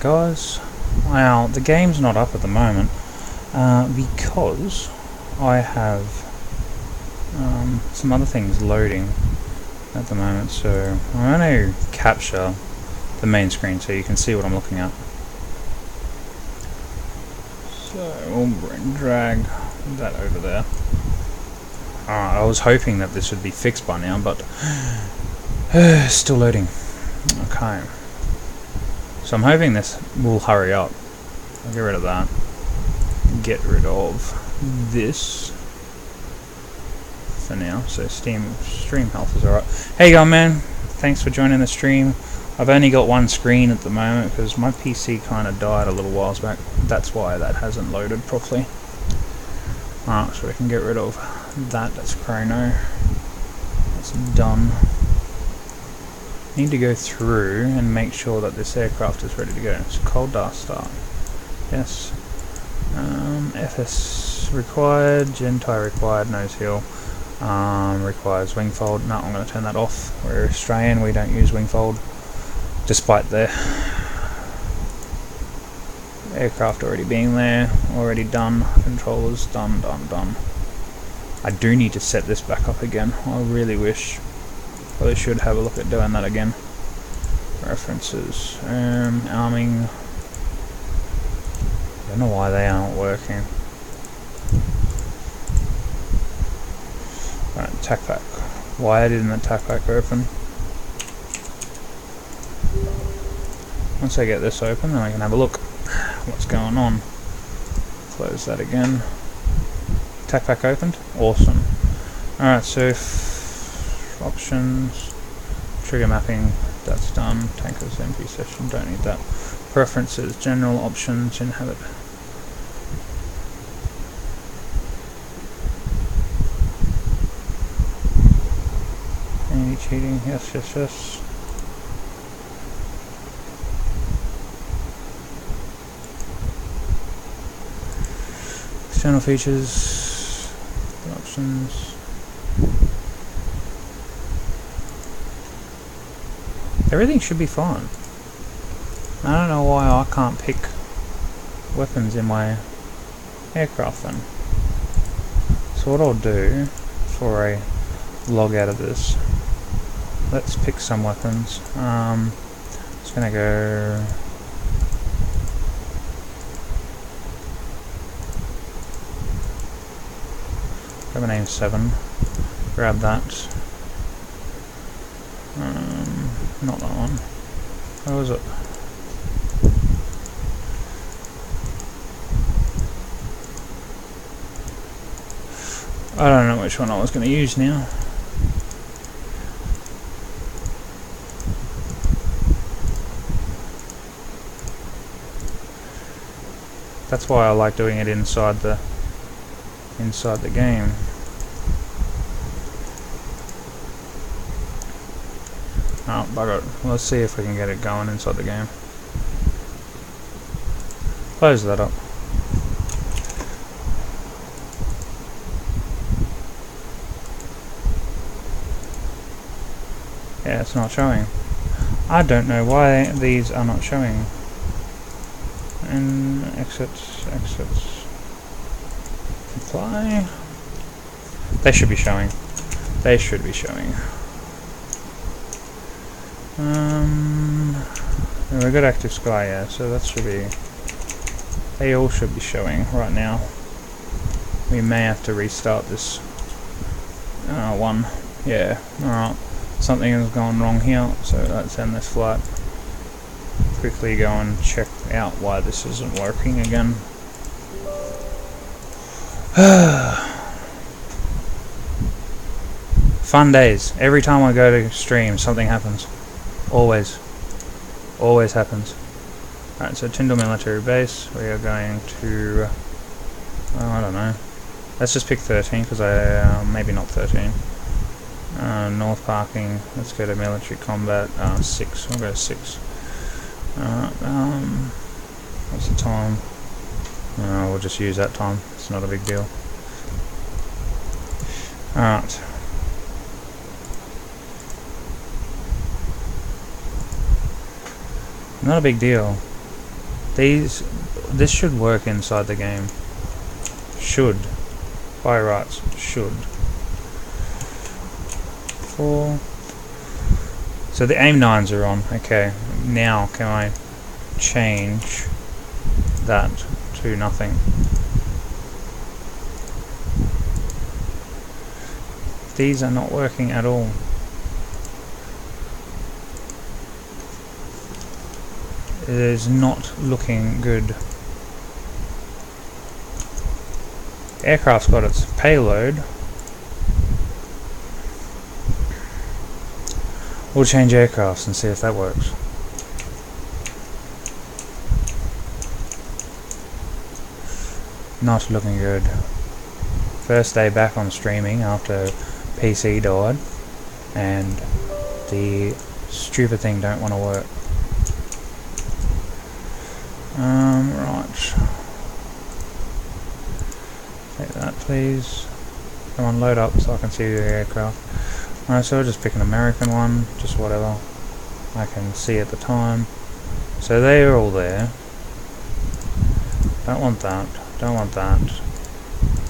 guys. Well, the game's not up at the moment because I have some other things loading at the moment, so I'm going to capture the main screen so you can see what I'm looking at. So we'll drag that over there. I was hoping that this would be fixed by now, but still loading. Okay. So I'm hoping this will hurry up. I'll get rid of that. Get rid of this for now. So stream health is alright. Hey go man, thanks for joining the stream. I've only got one screen at the moment because my PC kind of died a little while back. That's why that hasn't loaded properly. Alright, so we can get rid of that. That's Rhino. That's done. Need to go through and make sure that this aircraft is ready to go. It's a cold dart start. Yes. FS required, G920 required, nose heel. Requires wing fold. No, I'm going to turn that off. We're Australian, we don't use wing fold. Despite the aircraft already being there, already done. Controllers done. I do need to set this back up again. I really wish. Probably should have a look at doing that again. References, arming. I don't know why they aren't working. Right, attack pack. Why didn't the attack pack open? Once I get this open, then I can have a look what's going on. Close that again. Attack pack opened. Awesome. Alright, so options, trigger mapping, that's done. Tankers MP session, don't need that. Preferences, general options, inhabit. Any cheating? Yes. External features, options. Everything should be fine. I don't know why I can't pick weapons in my aircraft then. So what I'll do for a log out of this, let's pick some weapons. It's gonna go grab an aim 7, grab that. Not that one. Where was it? I don't know which one I was going to use now. That's why I like doing it inside the game. Oh, bugger it. Let's see if we can get it going inside the game. Close that up. Yeah, it's not showing. I don't know why these are not showing. And exits. Apply. They should be showing. We've got active sky, yeah, so that should be. They all should be showing right now. We may have to restart this one. Yeah, alright. Something has gone wrong here, so let's end this flight. Quickly go and check out why this isn't working again. Fun days. Every time I go to stream, something happens. Always happens. Alright, so Tyndall Military Base. We are going to, I don't know. Let's just pick 13 because maybe not 13. North parking. Let's go to military combat. 6. We'll go 6. What's the time? We'll just use that time. It's not a big deal. Alright. Not a big deal. This should work inside the game. Should. By rights, should. 4. So the aim 9s are on. Okay, now can I change that to nothing? These are not working at all. It is not looking good. Aircraft's got its payload. We'll change aircrafts and see if that works. Not looking good. First day back on streaming after PC died, and the stupid thing don't want to work. Right. Take that, please. Come on, load up so I can see the aircraft. Alright, so I'll just pick an American one, just whatever I can see at the time. So they are all there. Don't want that. Don't want that.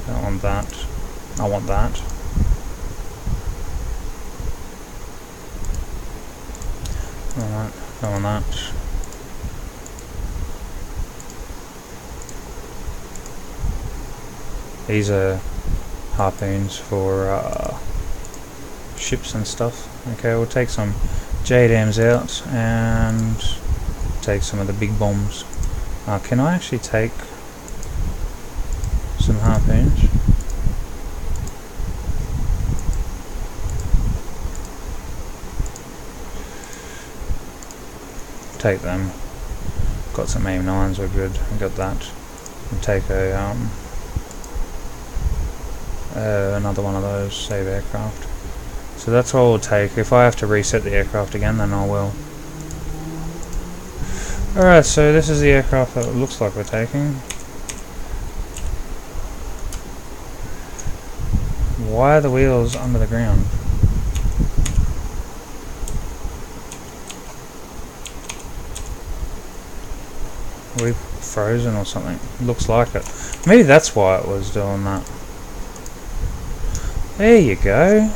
Don't want that. I want that. Don't want that. Don't want that. These are harpoons for ships and stuff. Okay, we'll take some H.O.T.A.S out and take some of the big bombs. Can I actually take some harpoons? Take them. Got some aim 9s, we're good. I got that. We'll take a another one of those, save aircraft. So that's what we'll take. If I have to reset the aircraft again, then I will. Alright, so this is the aircraft that it looks like we're taking. Why are the wheels under the ground? Are we frozen or something? Looks like it. Maybe that's why it was doing that. There you go.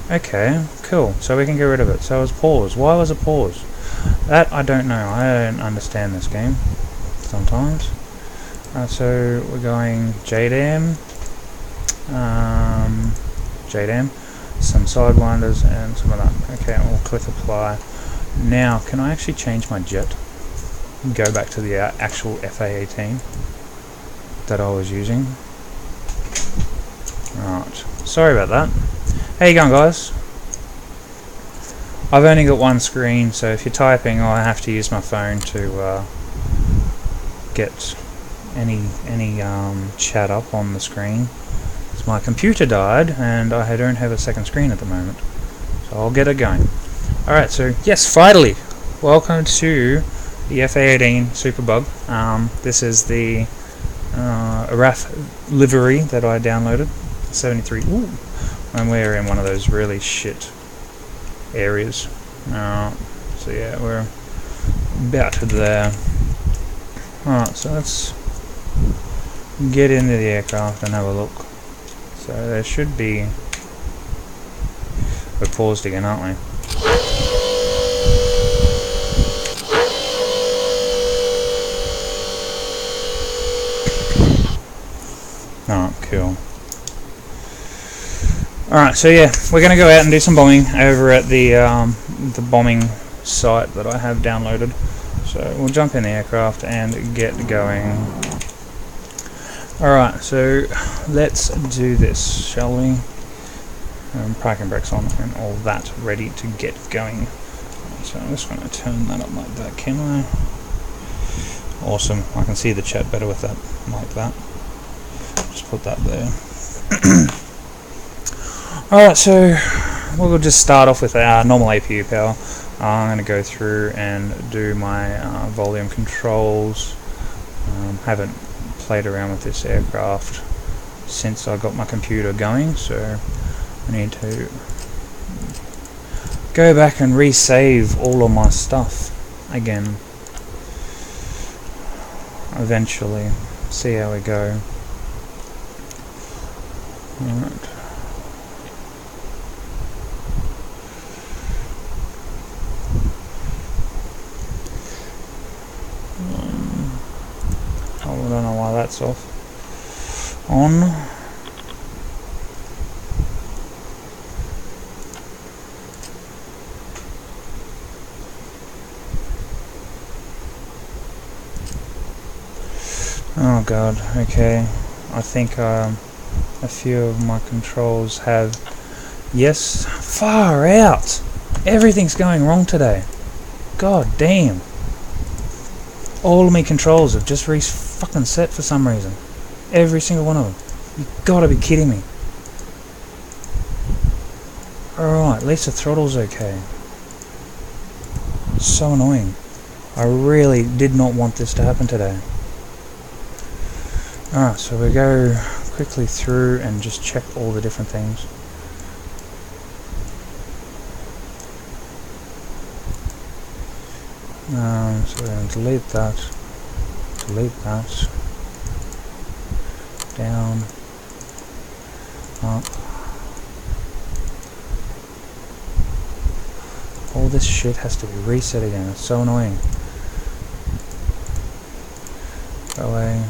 Okay, cool. So we can get rid of it. So it was pause. Why was it pause? That I don't know. I don't understand this game sometimes. So we're going J-Dam, J-Dam, some sidewinders and some of that. Okay, we'll click apply. Now, can I actually change my jet? Go back to the actual FA-18 that I was using. Right, sorry about that. How you going, guys? I've only got one screen, so if you're typing, I have to use my phone to get any chat up on the screen. So my computer died, and I don't have a second screen at the moment, so I'll get it going. Alright, so yes, finally, welcome to the FA-18 Supperbug. This is the RAF livery that I downloaded. 73. Ooh. And we're in one of those really shit areas. So yeah, we're about there. Alright, so let's get into the aircraft and have a look. So there should be... We're paused again, aren't we? Oh, cool. Alright, so yeah, we're going to go out and do some bombing over at the bombing site that I have downloaded. So we'll jump in the aircraft and get going. Alright, so let's do this, shall we? Parking brakes on and all that ready to get going. So I'm just going to turn that up like that, can I? Awesome, I can see the chat better with that, like that. Just put that there. Alright, so we'll just start off with our normal APU power. I'm going to go through and do my volume controls. Haven't played around with this aircraft since I got my computer going, so I need to go back and resave all of my stuff again. eventually. See how we go. Alright. I don't know why that's off. On. Oh god, okay. I think a few of my controls have... Yes, far out! Everything's going wrong today. God damn. All of my controls have just fucking set for some reason. Every single one of them. You gotta be kidding me. Alright, at least the throttle's okay. So annoying. I really did not want this to happen today. Alright, so we go quickly through and just check all the different things. So we're going to delete that, down, up. All this shit has to be reset again, it's so annoying. Go away.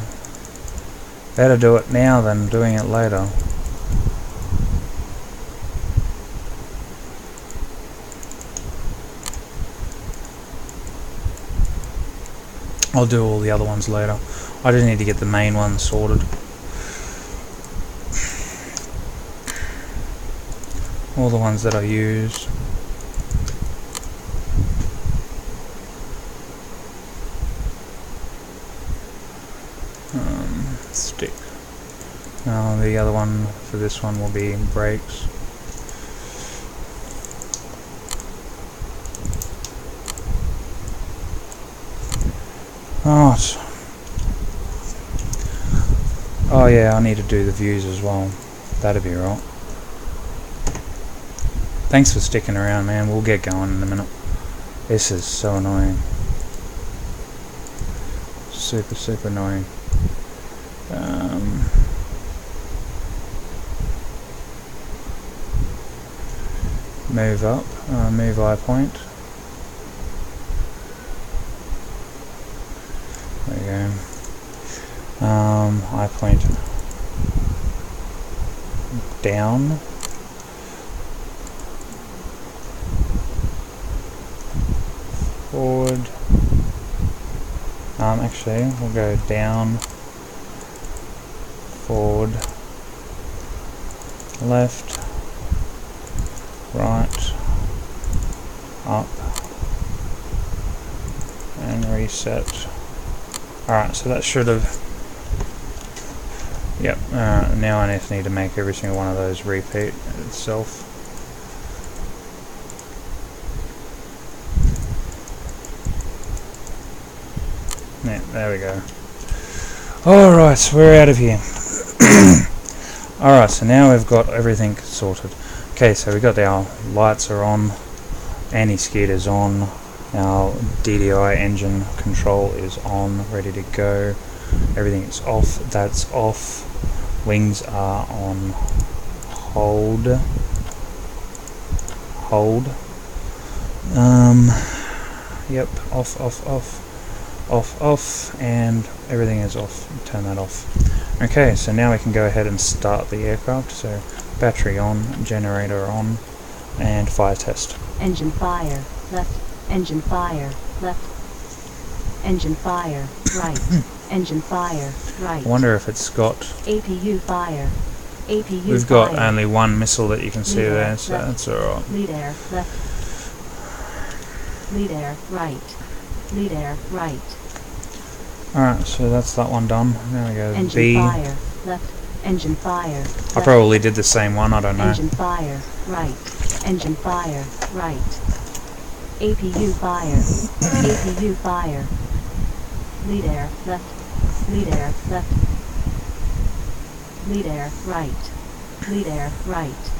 Better do it now than doing it later. I'll do all the other ones later. I just need to get the main one sorted. All the ones that I use. Stick. Now the other one for this one will be brakes. Right. Oh yeah, I need to do the views as well. That'd be right. Thanks for sticking around, man. We'll get going in a minute. This is so annoying. Super annoying. Move up, move eye point. There we go. Eye point down. Forward. Actually, we'll go down, forward, left, right, up, and reset. Alright, so that should have... Yep, now I just need to make every single one of those repeat itself. Yeah, there we go. Alright, so we're out of here. Alright, so now we've got everything sorted. Okay, so we've got our lights are on, anti-skid is on, our DDI engine control is on, ready to go. Everything is off, that's off. Wings are on hold. Yep, off, and everything is off. Turn that off. Okay, so now we can go ahead and start the aircraft. So battery on, generator on, and fire test. Engine fire, left. Engine fire, left. Engine fire, right. Engine fire, right. I wonder if it's got... APU fire. APU We've fire. got only one missile that you can see Lead there, air, so left. that's alright. Lead air, left. Lead air, right. Lead air, right. Alright, so that's that one done. Now we go Engine B. fire, left. Engine fire, left. I probably did the same one, I don't know. Engine fire, right. Engine fire, right. APU fire. APU fire. Lead air, left. Lead air, left. Lead air, right. Lead air, right.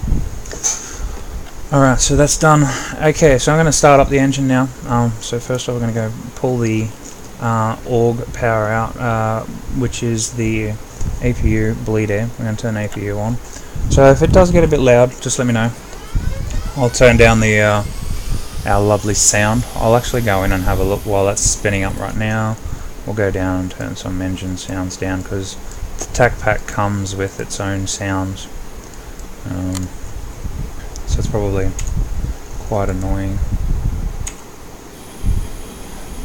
Alright, so that's done. Okay, so I'm going to start up the engine now. So first off we're going to go pull the org power out, which is the APU bleed air. We're going to turn APU on. So if it does get a bit loud, just let me know. I'll turn down the our lovely sound. I'll actually go in and have a look while that's spinning up right now. We'll go down and turn some engine sounds down because the TAC pack comes with its own sounds. So it's probably quite annoying.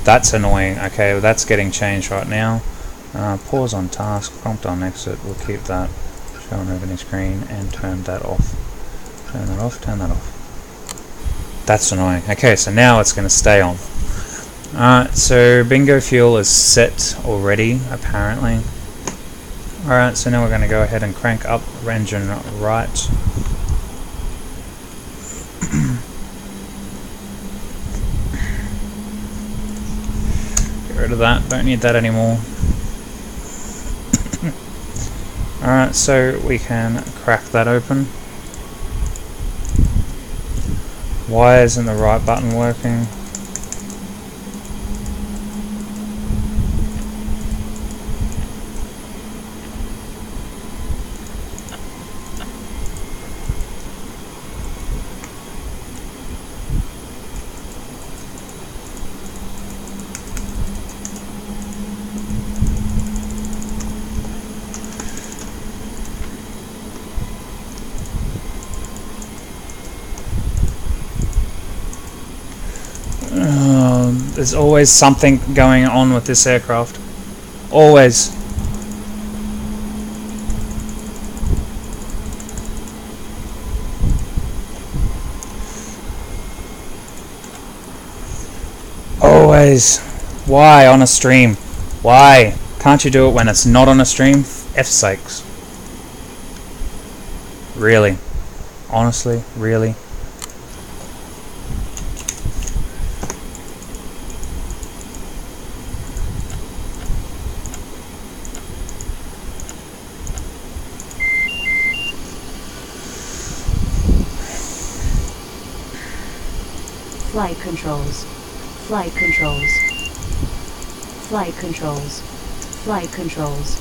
That's annoying. Okay, well that's getting changed right now. Pause on task, prompt on exit. We'll keep that showing over the screen and turn that off. Turn that off, turn that off. That's annoying. Okay, so now it's going to stay on. Alright, so bingo fuel is set already, apparently. Alright, so now we're going to go ahead and crank up engine right. Get rid of that, don't need that anymore. Alright, so we can crack that open. Why isn't the right button working? There's always something going on with this aircraft. Always. Always. Why on a stream? Why? Can't you do it when it's not on a stream? F's sakes. Really? Honestly? Really? Flight controls. Flight controls. Flight controls. Flight controls.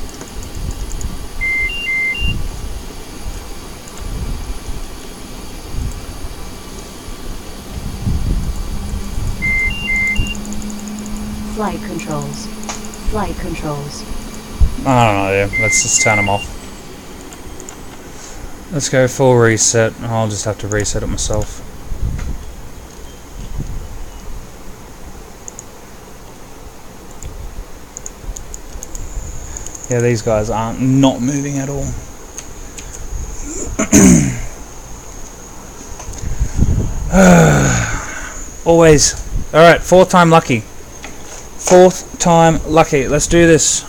Flight controls. Flight controls. I don't know, yeah. Let's just turn them off. Let's go full reset. I'll just have to reset it myself. Yeah, these guys aren't not moving at all. Always. Alright, fourth time lucky. Fourth time lucky. Let's do this.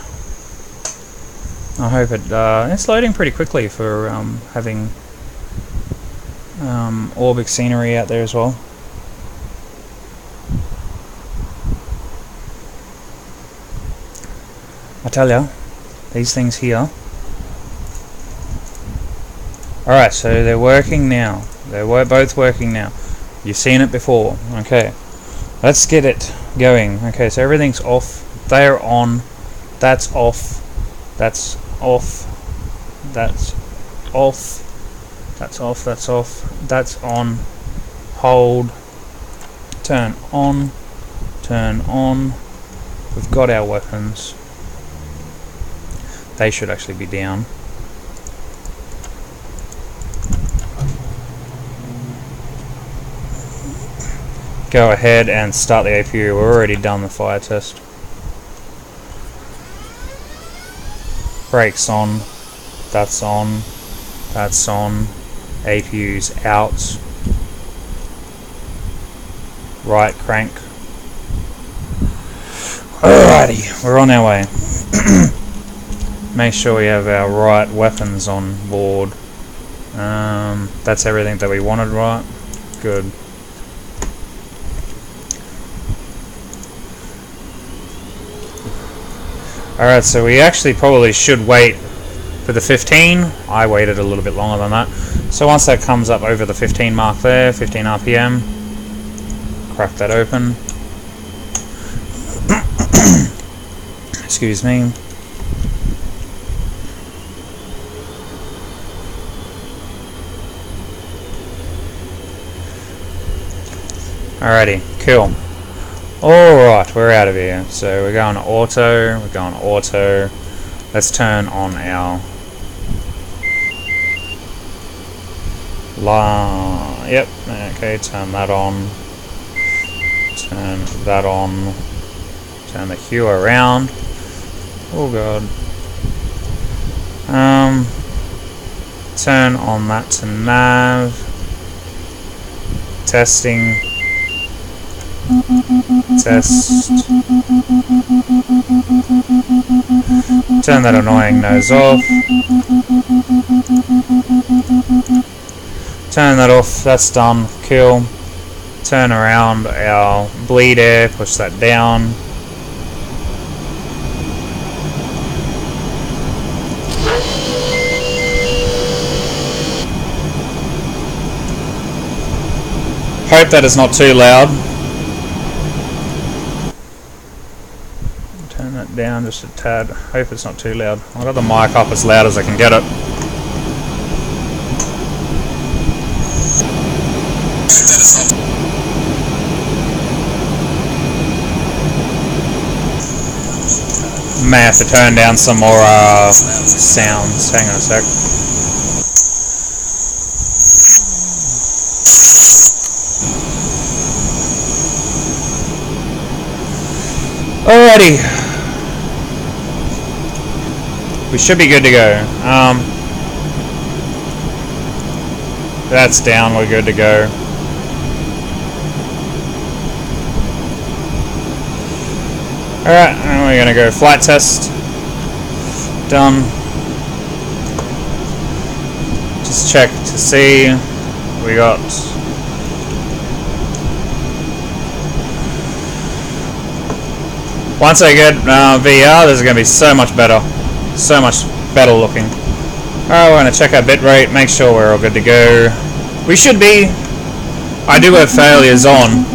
I hope it's loading pretty quickly for having Orbic scenery out there as well. I tell ya. These things here. Alright, so they're working now. They're both working now. You've seen it before. Okay. Let's get it going. Okay, so everything's off. They're on. That's off. That's off. That's off. That's off. That's off. That's on. Hold. Turn on. Turn on. We've got our weapons. They should actually be down. Go ahead and start the APU. We're already done the fire test. Brakes on. That's on. That's on. APU's out. Right crank. Alrighty, we're on our way. Make sure we have our right weapons on board. That's everything that we wanted, right? Good. Alright, so we actually probably should wait for the 15. I waited a little bit longer than that. So once that comes up over the 15 mark there, 15 RPM, crack that open. Excuse me. Alrighty, cool. Alright, we're out of here. So we're going to auto, Let's turn on our yep, okay, turn that on. Turn that on. Turn the hue around. Oh god. Turn on that to nav. Testing. Test. Turn that annoying nose off. Turn that off. That's done. Cool. Turn around our bleed air. Push that down. Hope that is not too loud. Turn that down just a tad. Hope it's not too loud. I've got the mic up as loud as I can get it. May have to turn down some more sounds. Hang on a sec. Alrighty. We should be good to go. That's down, we're good to go. Alright, and we're gonna go flight test. Done. Just check to see. We got once I get VR, this is going to be so much better. So much better looking. Alright, we're going to check our bitrate, make sure we're all good to go. We should be. I do have failures on.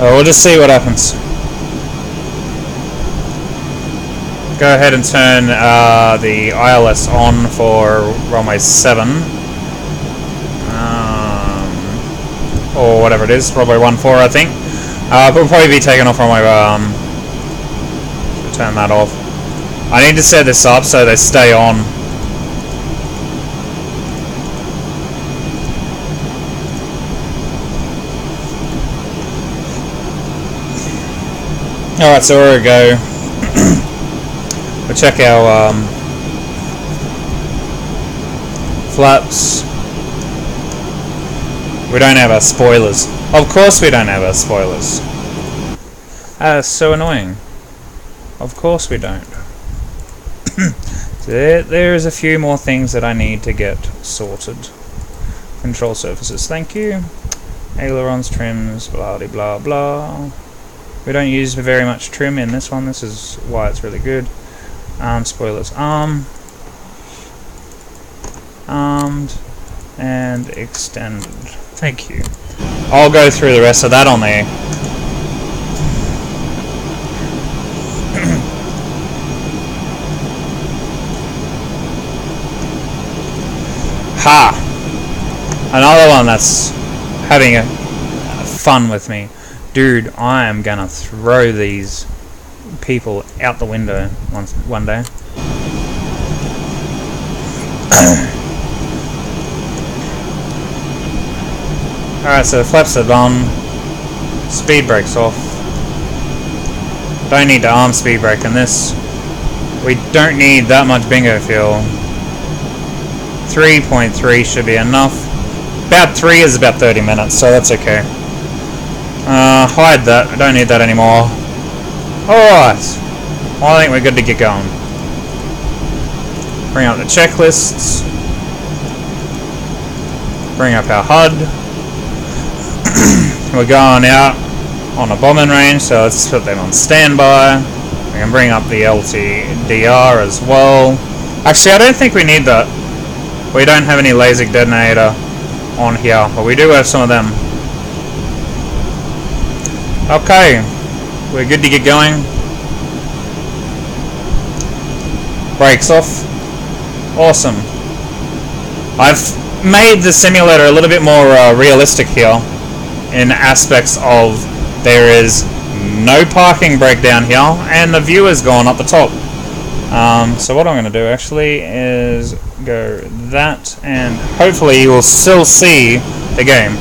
We'll just see what happens. Go ahead and turn the ILS on for runway 7. Or whatever it is, runway 14 I think. We'll probably be taken off runway turn that off. I need to set this up so they stay on. Alright, so we're gonna go. We'll check our flaps. We don't have our spoilers. Of course we don't have our spoilers. So annoying. Of course we don't. There's a few more things that I need to get sorted. Control surfaces, thank you. Ailerons, trims, blah de blah blah. We don't use very much trim in this one, this is why it's really good. Spoilers, armed and extended. Thank you. I'll go through the rest of that on there. Ha! Another one that's having a fun with me. Dude, I am gonna throw these people out the window one day. Alright, so the flaps are done. Speed brake's off. Don't need to arm speed brake in this. We don't need that much bingo fuel. 3.3 should be enough. About 3 is about 30 minutes, so that's okay. Hide that. I don't need that anymore. Alright. Well, I think we're good to get going. Bring up the checklists. Bring up our HUD. We're going out on a bombing range, so let's put them on standby. We can bring up the LTDR as well. Actually, I don't think we need that. We don't have any laser detonator on here, but we do have some of them. Okay. We're good to get going. Brakes off. Awesome. I've made the simulator a little bit more realistic here in aspects of there is no parking brake down here and the view is gone up the top. So what I'm going to do actually is go that, and hopefully you will still see the game.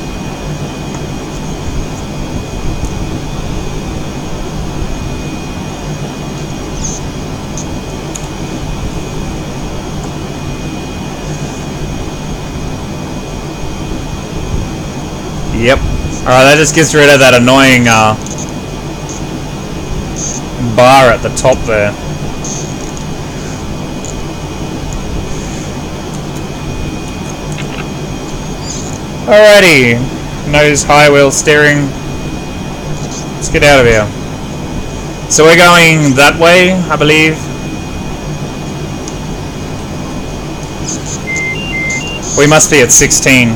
Yep. Alright, that just gets rid of that annoying bar at the top there. Alrighty. Nose high wheel steering. Let's get out of here. So we're going that way, I believe. We must be at 16.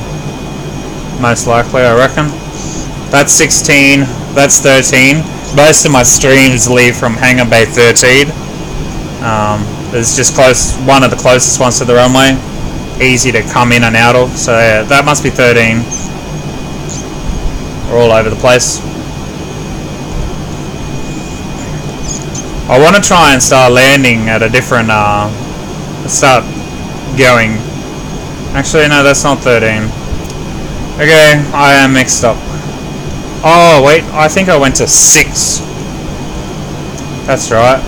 Most likely, I reckon. That's 16, that's 13. Most of my streams leave from Hangar Bay 13. It's just close, one of the closest ones to the runway. Easy to come in and out of, so yeah, that must be 13. We're all over the place. I want to try and start landing at a different, start going. Actually, no, that's not 13. Okay, I am mixed up. Oh, wait, I think I went to 6. That's right.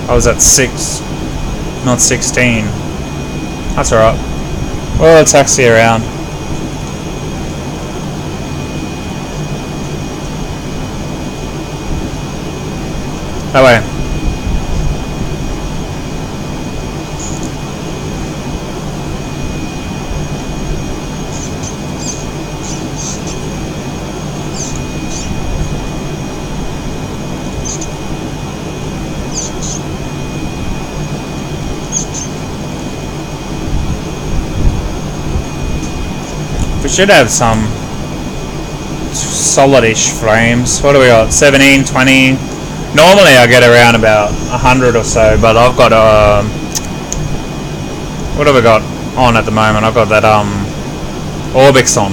I was at 6, not 16. That's alright. We'll taxi around. That way. We should have some solidish frames. What do we got? 17, 20. Normally I get around about 100 or so, but I've got what have I got on at the moment? I've got that Orbix on.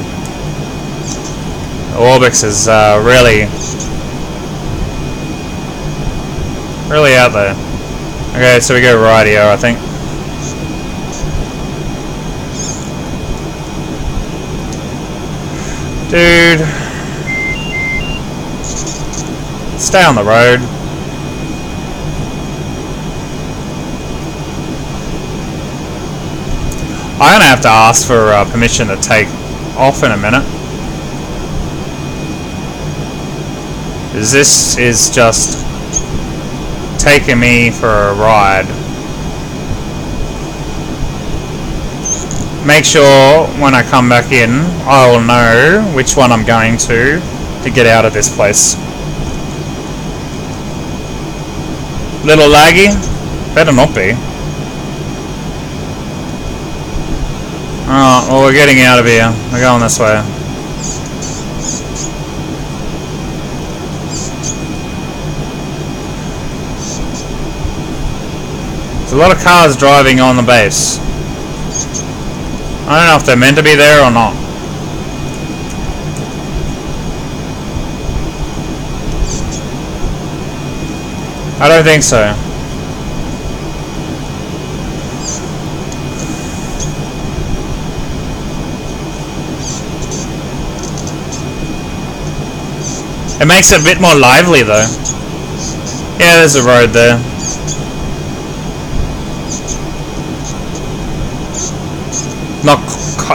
Orbix is really out there. Okay, so we go right here, I think. Dude, stay on the road. I'm gonna have to ask for permission to take off in a minute, because this is just taking me for a ride. Make sure when I come back in, I will know which one I'm going to get out of this place. Little laggy? Better not be. Oh, well, we're getting out of here. We're going this way. There's a lot of cars driving on the base. I don't know if they're meant to be there or not. I don't think so. It makes it a bit more lively though. Yeah, there's a road there.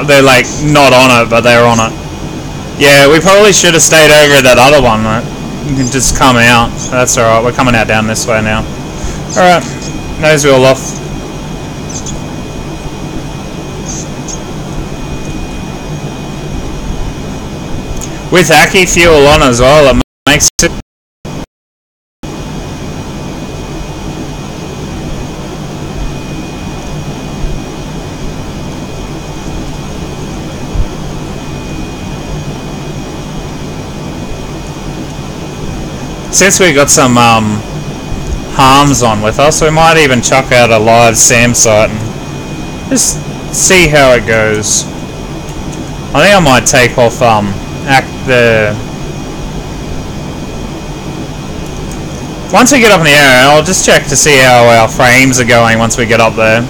They're like not on it, but they're on it. Yeah, we probably should have stayed over that other one, right? You can just come out. That's alright, we're coming out down this way now. Alright, nose wheel off. With Aki fuel on as well, it makes it... since we got some harms on with us, we might even chuck out a live SAM site and just see how it goes. I think I might take off once we get up in the air, I'll just check to see how our frames are going once we get up there.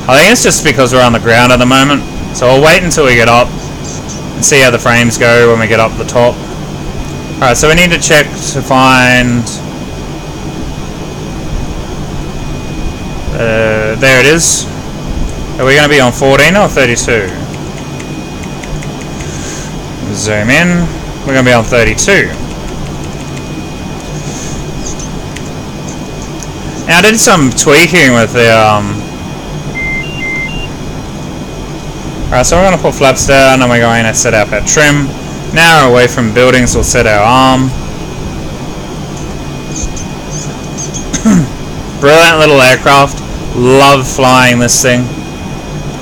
I think it's just because we're on the ground at the moment, so I'll wait until we get up and see how the frames go when we get up the top. Alright, so we need to check to find... there it is. Are we going to be on 14 or 32? Zoom in. We're going to be on 32. Now I did some tweaking with the Alright, so we're going to put flaps down and we're going to set up our trim. Now away from buildings, we'll set our arm. Brilliant little aircraft. Love flying this thing.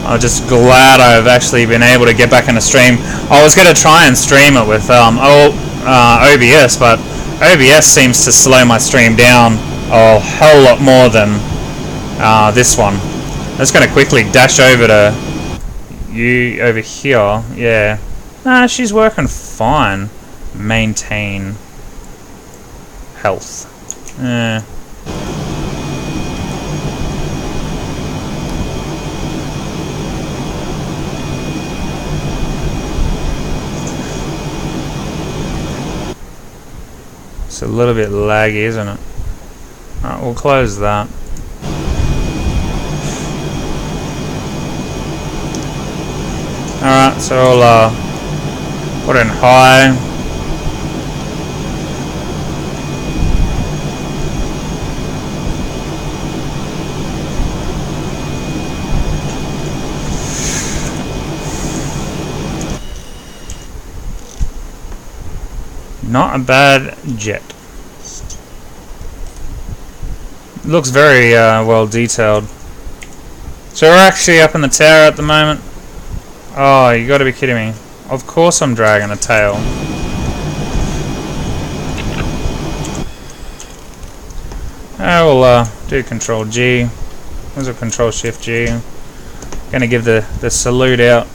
I'm just glad I've actually been able to get back in a stream. I was going to try and stream it with OBS, but OBS seems to slow my stream down a hell lot more than this one. I'm just going to quickly dash over to you over here. Yeah. Nah, she's working fine. Maintain health. It's a little bit laggy, isn't it? Alright, we'll close that. Alright, so I'll put it in high. Not a bad jet. Looks very well detailed. So we're actually up in the tower at the moment. Oh, you gotta be kidding me. Of course I'm dragging a tail. I will do Control G. There's a Control Shift G. Gonna give the salute out.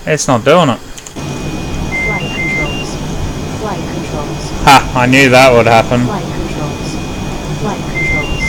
It's not doing it. Flight controls. Flight controls. Ha! I knew that would happen. Flight controls. Flight controls.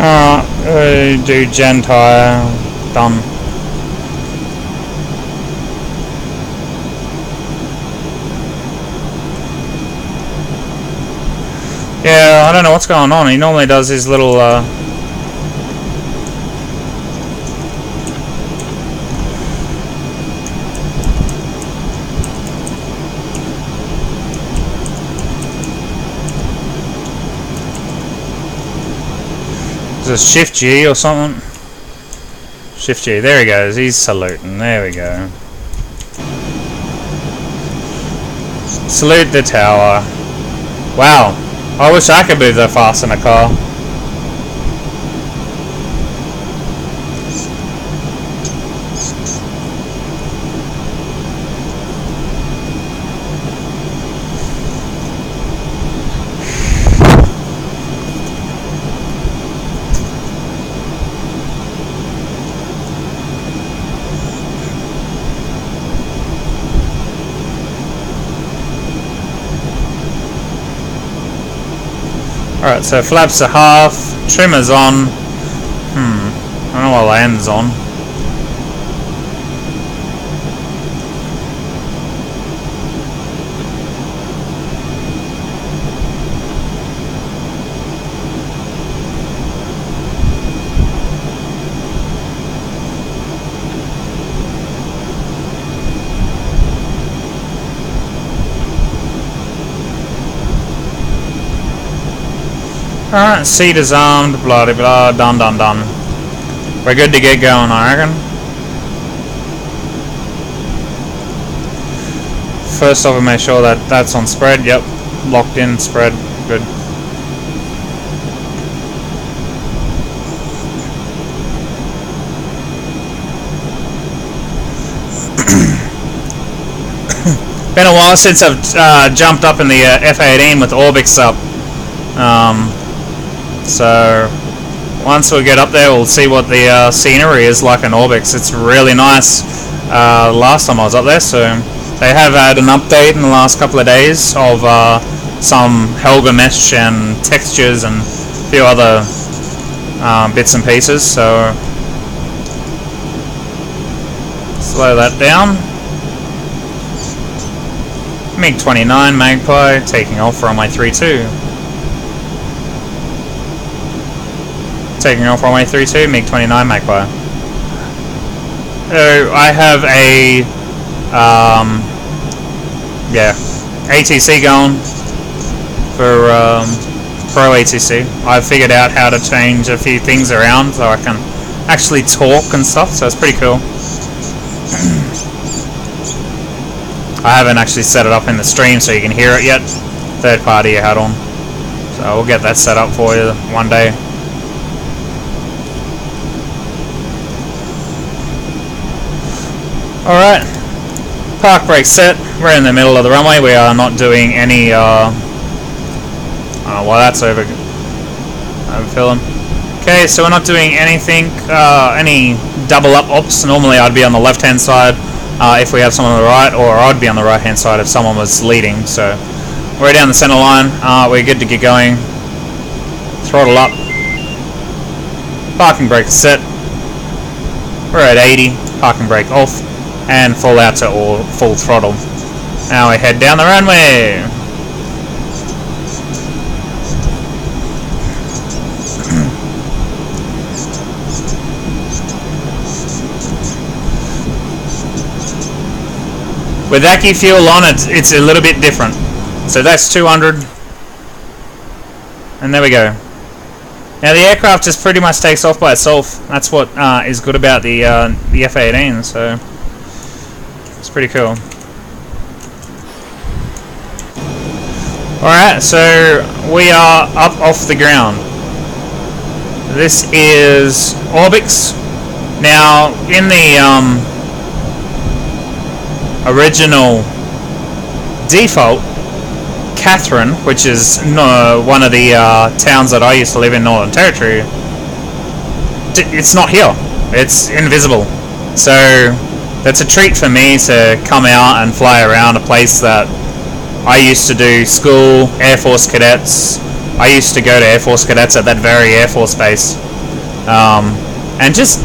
Alright, do gen tire. Done. Yeah, I don't know what's going on. He normally does his little is it Shift G or something? Shift G, there he goes, he's saluting, there we go. Salute the tower. Wow, I wish I could move that fast in a car. Alright, so flaps are half, trimmer's on. I don't know what land's on. Alright, seat is armed, blah blah blah, done. We're good to get going, I reckon. First off, we make sure that that's on spread. Yep, locked in, spread, good. Been a while since I've jumped up in the F-18 with Orbix up. So once we get up there, we'll see what the scenery is like in Orbix. It's really nice. Last time I was up there, so they have had an update in the last couple of days of some Helga mesh and textures and a few other bits and pieces. So slow that down. MiG-29 Magpie taking off runway 32. Taking off runway 32, MiG-29 Magpie. I have a ATC going for Pro ATC. I've figured out how to change a few things around so I can actually talk and stuff, so it's pretty cool. I haven't actually set it up in the stream so you can hear it yet. Third party I had on. So we'll get that set up for you one day. Alright. Park brake set. We're in the middle of the runway. We are not doing any I don't know why that's overfilling. Okay, so we're not doing anything, any double up ops. Normally I'd be on the left hand side. If we have someone on the right, or I'd be on the right hand side if someone was leading. So we're down the center line, we're good to get going. Throttle up. Parking brake set. We're at 80, parking brake off, and full out to full throttle. Now we head down the runway. With Aki fuel on, it's a little bit different. So that's 200. And there we go. Now the aircraft just pretty much takes off by itself. That's what is good about the F-18, so it's pretty cool. Alright, so we are up off the ground. This is Orbix. Now, in the original default, Catherine, which is one of the towns that I used to live in, Northern Territory, it's not here. It's invisible. So that's a treat for me to come out and fly around a place that I used to do school, Air Force cadets. I used to go to Air Force cadets at that very Air Force base, and just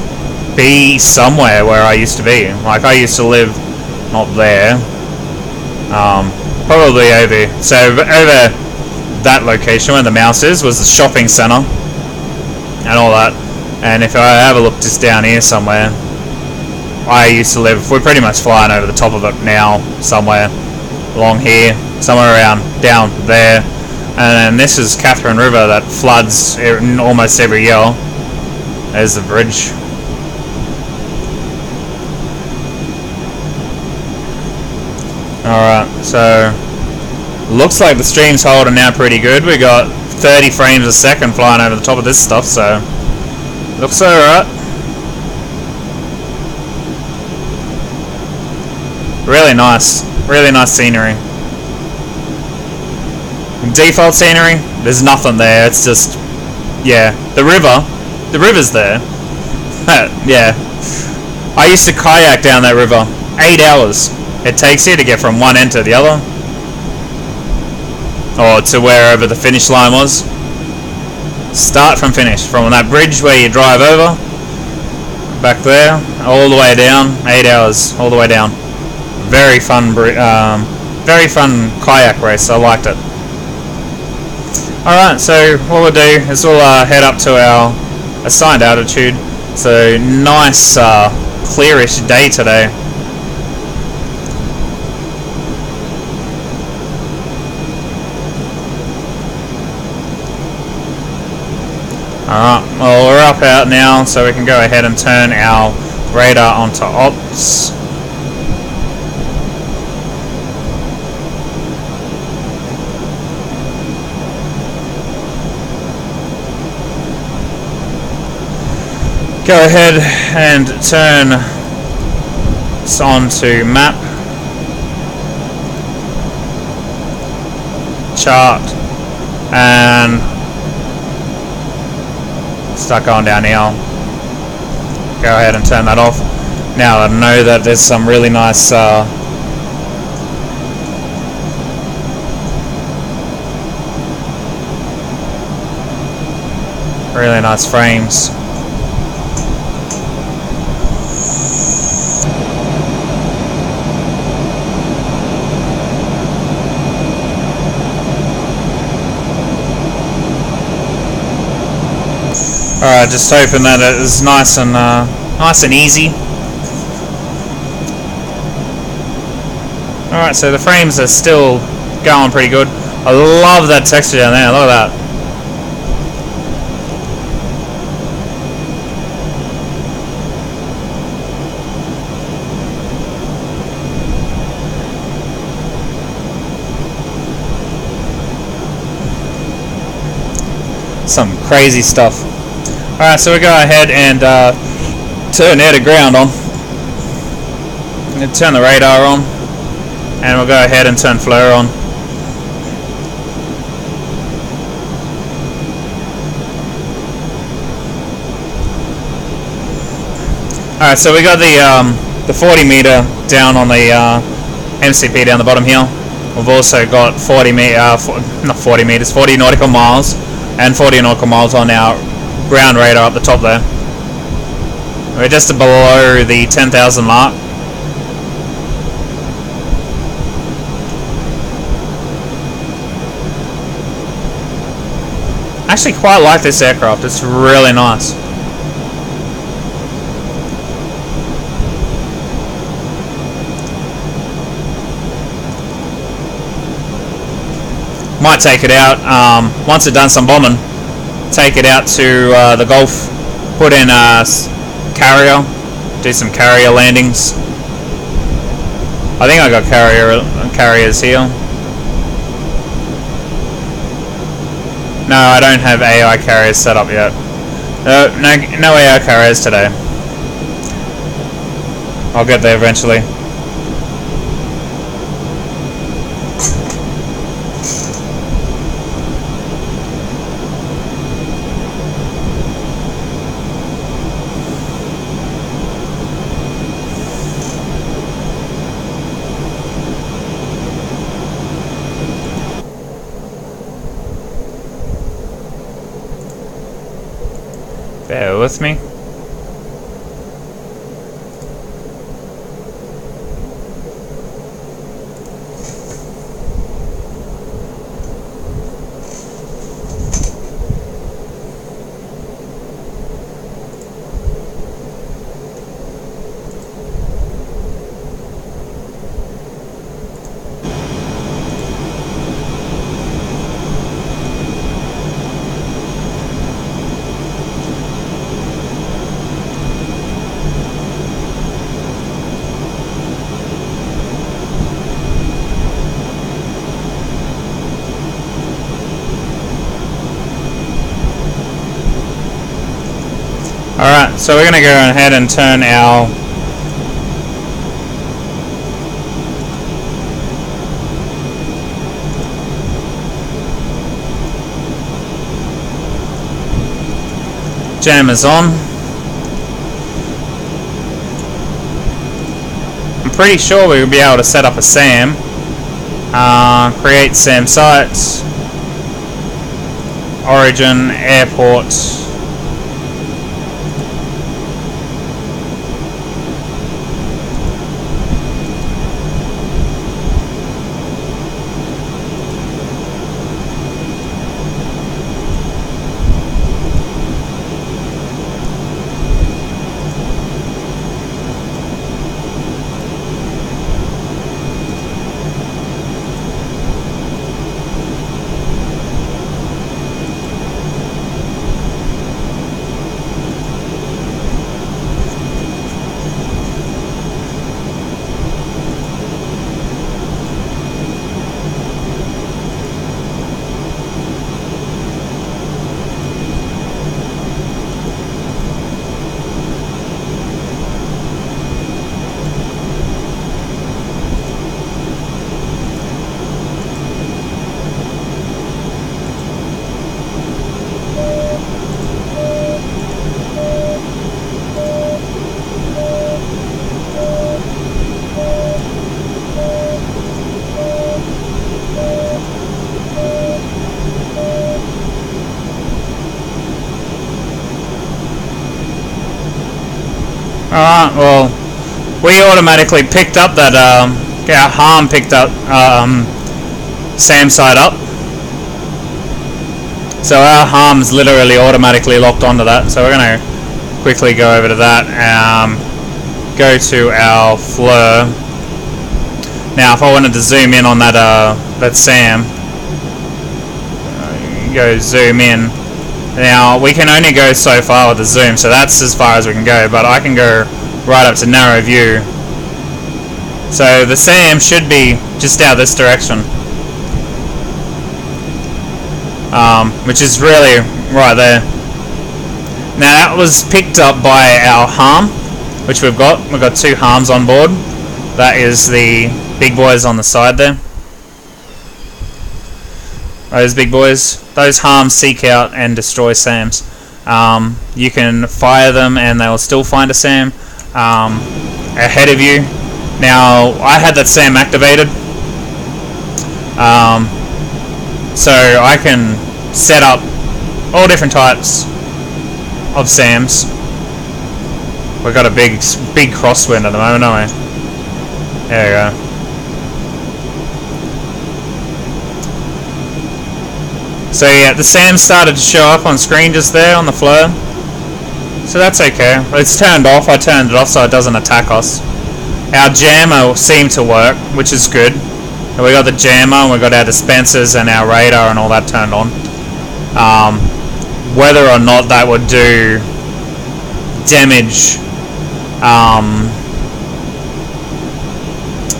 be somewhere where I used to be. Like, I used to live not there, probably over, so over that location where the mouse is was the shopping center and all that. And if I have a look just down here somewhere, I used to live, we're pretty much flying over the top of it now, somewhere along here, somewhere around down there. And then this is Catherine River that floods almost every year. There's the bridge. Alright, so looks like the stream's holding out pretty good. We got 30 frames a second flying over the top of this stuff, so looks alright. Really nice scenery. Default scenery, there's nothing there. It's just, yeah, the river's there. Yeah, I used to kayak down that river. 8 hours it takes you to get from one end to the other, or to wherever the finish line was. Start from finish, from that bridge where you drive over, back there, all the way down. 8 hours, all the way down. Very fun kayak race. I liked it. Alright, so what we'll do is we'll head up to our assigned altitude. So nice, clearish day today. Alright, well we're up out now, so we can go ahead and turn our radar onto H.O.T.S. Go ahead and turn this on to map, chart, and start going down here. Go ahead and turn that off. Now I know that there's some really nice frames. Alright, just hoping that it is nice and easy. Alright, so the frames are still going pretty good. I love that texture down there, look at that. Some crazy stuff. Alright, so we go ahead and turn air to ground on. I'm going to turn the radar on, and we'll go ahead and turn flare on. Alright, so we got the 40 meter down on the MCP down the bottom here. We've also got 40 nautical miles and 40 nautical miles on our ground radar up the top there. We're just below the 10,000 mark. I actually quite like this aircraft, it's really nice. Might take it out once it's done some bombing. Take it out to the Gulf, put in a carrier, do some carrier landings. I think I got carriers here. No, I don't have AI carriers set up yet. No AI carriers today. I'll get there eventually. Bear with me. Alright, so we're going to go ahead and turn our jammers on. I'm pretty sure we'll be able to set up a SAM, create SAM sites, origin, airport. Alright, well, we automatically picked up that, our harm picked up Sam's side up. So our harm's literally automatically locked onto that. So we're going to quickly go over to that. Go to our flare. Now, if I wanted to zoom in on that that Sam, go zoom in. Now, we can only go so far with the zoom, so that's as far as we can go, but I can go right up to narrow view. So the Sam should be just out this direction. Which is really right there. Now, that was picked up by our harm, which we've got. We've got 2 harms on board. That is the big boys on the side there. Those big boys, those harms seek out and destroy Sams. You can fire them and they'll still find a Sam ahead of you. Now, I had that Sam activated, so I can set up all different types of Sams. We've got a big crosswind at the moment, don't we? There we go. So yeah, the Sam started to show up on screen just there on the flare. So that's okay. It's turned off. I turned it off so it doesn't attack us. Our jammer seemed to work, which is good. We got the jammer and we got our dispensers and our radar and all that turned on. Whether or not that would do damage,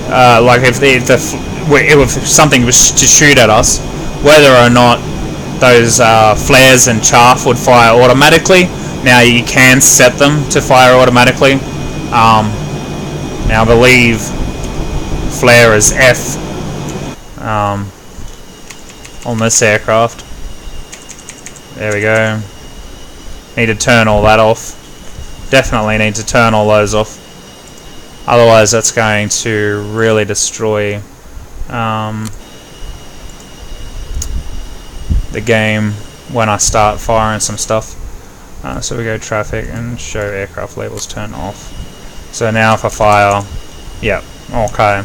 like if something was to shoot at us, whether or not those flares and chaff would fire automatically. Now you can set them to fire automatically. Now I believe flare is F on this aircraft. There we go. Need to turn all that off. Definitely need to turn all those off. Otherwise that's going to really destroy the game when I start firing some stuff. So we go traffic and show aircraft labels turn off. So now if I fire, yep, okay.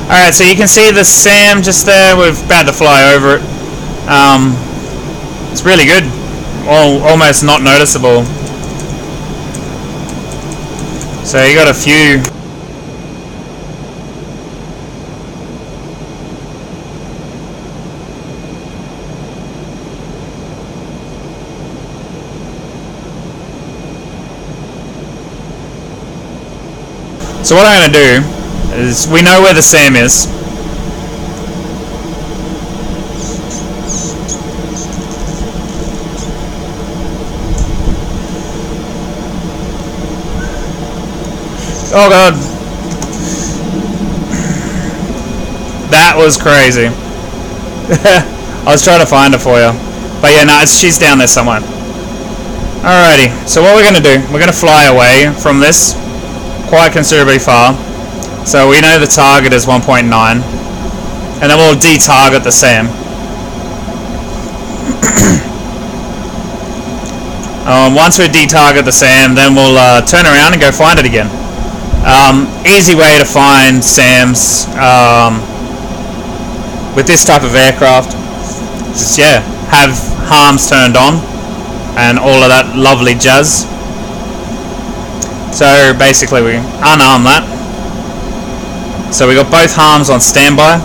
Alright, so you can see the Sam just there. We're about to fly over it. It's really good. Almost not noticeable. So you got a few. So what I'm going to do is, we know where the Sam is. Oh god. That was crazy. I was trying to find her for you. But yeah, no, she's down there somewhere. Alrighty, so what we're going to do, we're going to fly away from this quite considerably far. So we know the target is 1.9. And then we'll de-target the Sam. Once we de-target the Sam, then we'll turn around and go find it again. Easy way to find Sams with this type of aircraft. Just, yeah, have harms turned on and all of that lovely jazz. So basically we unarm that. So we got both harms on standby.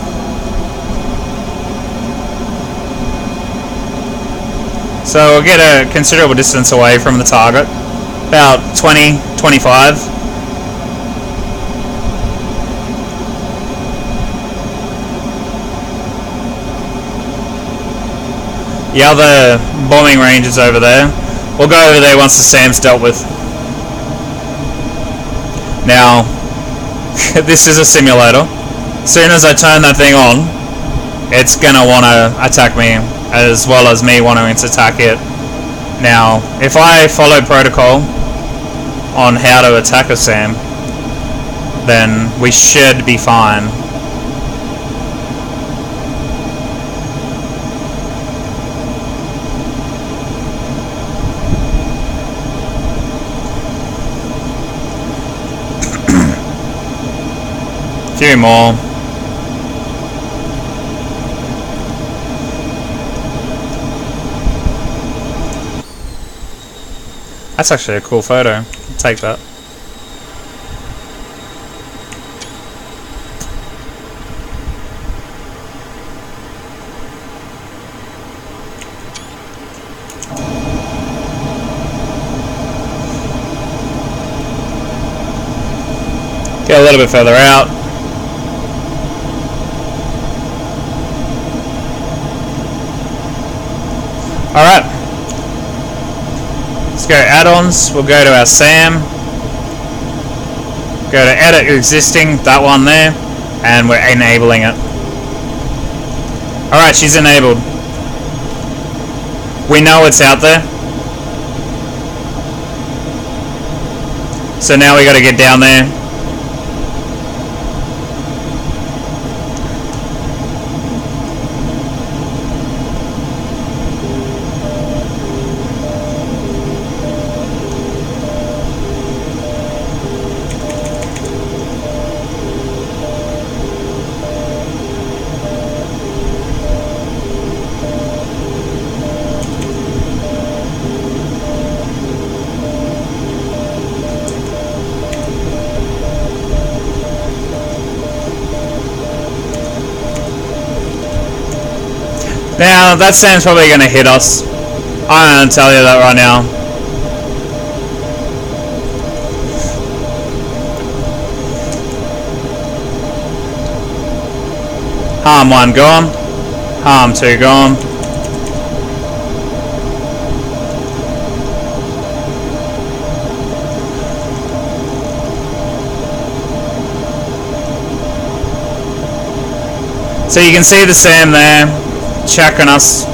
So we'll get a considerable distance away from the target, about 20, 25. The other bombing range is over there. We'll go over there once the Sam's dealt with. Now, this is a simulator. As soon as I turn that thing on, it's gonna want to attack me, as well as me wanting to attack it. Now, if I follow protocol on how to attack a Sam, then we should be fine. Few more. That's actually a cool photo. I'll take that. Get a little bit further out. Alright. Let's go add-ons. We'll go to our SAM. Go to edit existing, that one there. And we're enabling it. Alright, she's enabled. We know it's out there. So now we got to get down there. Now, that SAM's probably going to hit us. I'm going to tell you that right now. Harm 1 gone. Harm 2 gone. So you can see the SAM there. Checking us.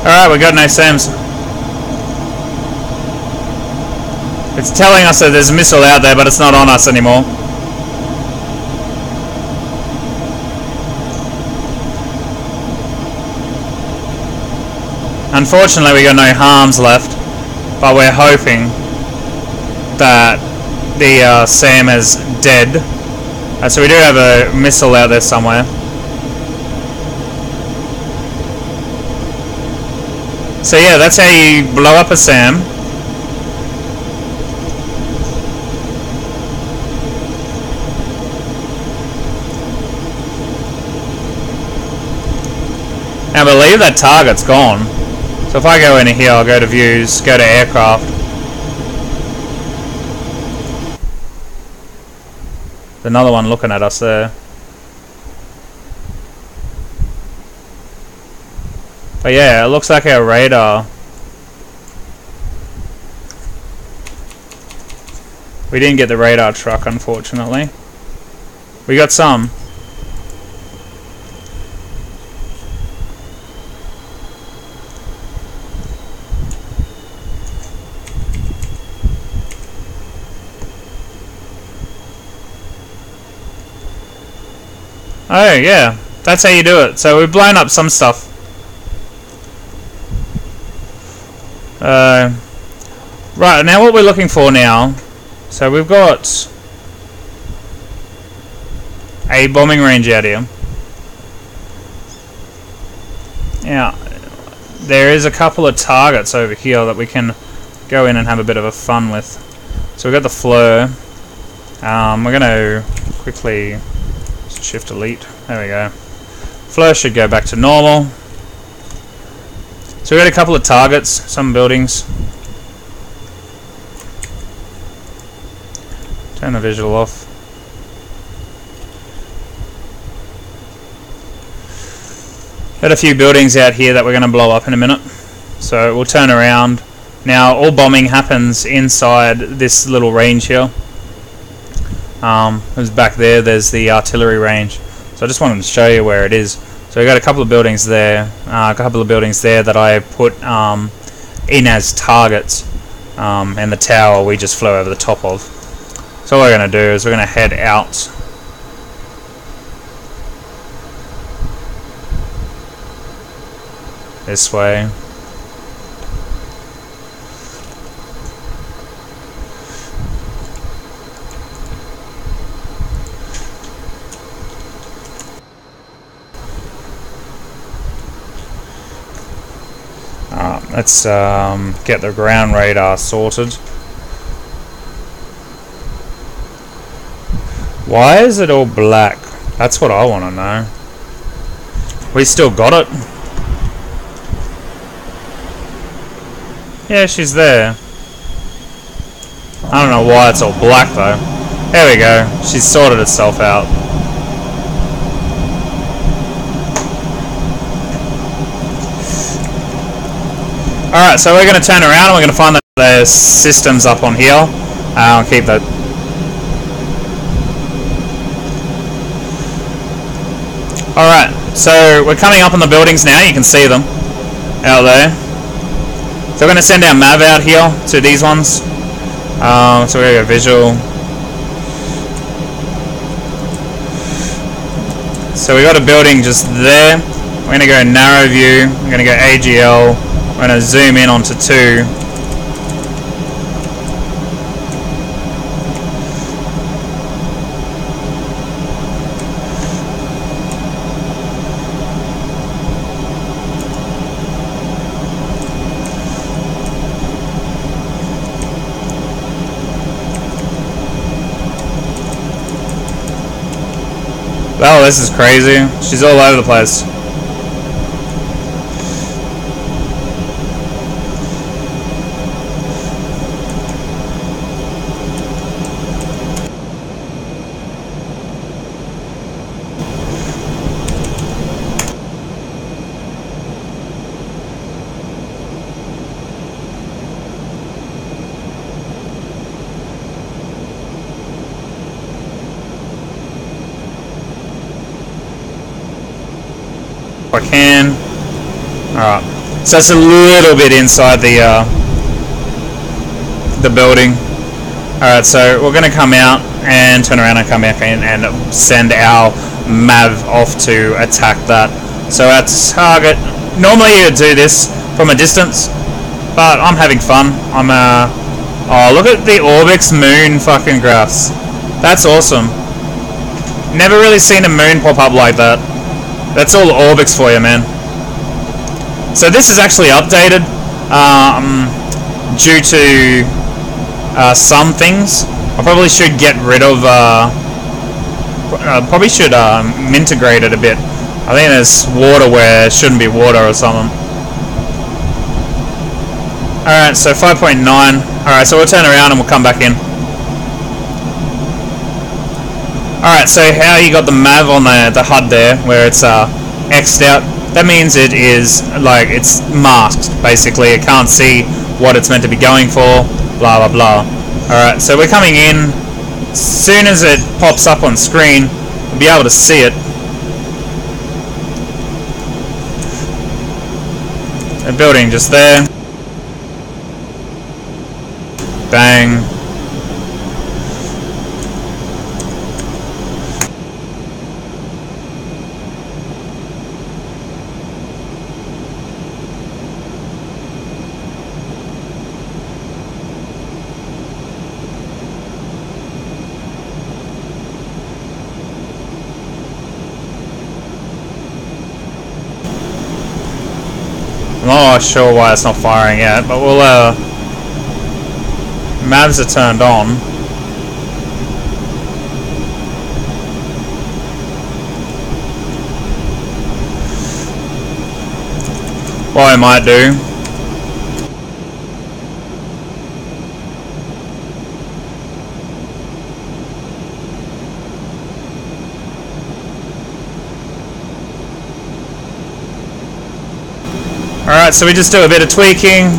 Alright, we got no SAMs. It's telling us that there's a missile out there, but it's not on us anymore. Unfortunately, we got no harms left, but we're hoping that the SAM is dead. So we do have a missile out there somewhere. So yeah, that's how you blow up a SAM. Now I believe that target's gone. So if I go into here, I'll go to views, go to aircraft. There's another one looking at us there. But yeah, it looks like our radar. We didn't get the radar truck, unfortunately. We got some. Oh yeah, That's how you do it. So we've blown up some stuff. Right, now what we're looking for now, so we've got a bombing range out here. Now, there is a couple of targets over here that we can go in and have a bit of a fun with. So we've got the flare. We're going to quickly shift delete. There we go. Flare should go back to normal. So we've got a couple of targets, some buildings. Turn the visual off. Got a few buildings out here that we're going to blow up in a minute. So we'll turn around. Now all bombing happens inside this little range here. As back there's the artillery range. So I just wanted to show you where it is. So we've got a couple of buildings there. A couple of buildings there that I put in as targets. And the tower we just flew over the top of. So what we're going to do is we're going to head out. This way. Let's get the ground radar sorted. Why is it all black? That's what I want to know. We still got it. Yeah, she's there. I don't know why it's all black though. There we go. She's sorted itself out. Alright, so we're going to turn around and we're going to find that there's systems up on here. I'll keep that. Alright, so we're coming up on the buildings now. You can see them out there. So we're going to send our MAV out here to these ones. So we're going to go visual. So we got a building just there. We're going to go narrow view. We're going to go AGL. We're going to zoom in onto 2. Oh, this is crazy. She's all over the place. I can. Alright. So it's a little bit inside the building. Alright, so we're going to come out and turn around and come back in and send our MAV off to attack that. So our target, normally you would do this from a distance, but I'm having fun. Oh, look at the Orbix moon fucking graphs. That's awesome. Never really seen a moon pop up like that. That's all Orbix for you, man. So this is actually updated due to some things. I probably should get rid of. Probably should integrate it a bit. I think there's water where it shouldn't be water or something. All right, so 5.9. All right, so we'll turn around and we'll come back in. Alright, so how you got the MAV on the HUD there, where it's X'd out, that means it is, like, it's masked, basically. It can't see what it's meant to be going for, blah blah blah. Alright, so we're coming in. As soon as it pops up on screen, we'll be able to see it. A building just there. Bang. I'm not sure why it's not firing yet, but we'll Mavs are turned on. What I might do, alright, so we just do a bit of tweaking.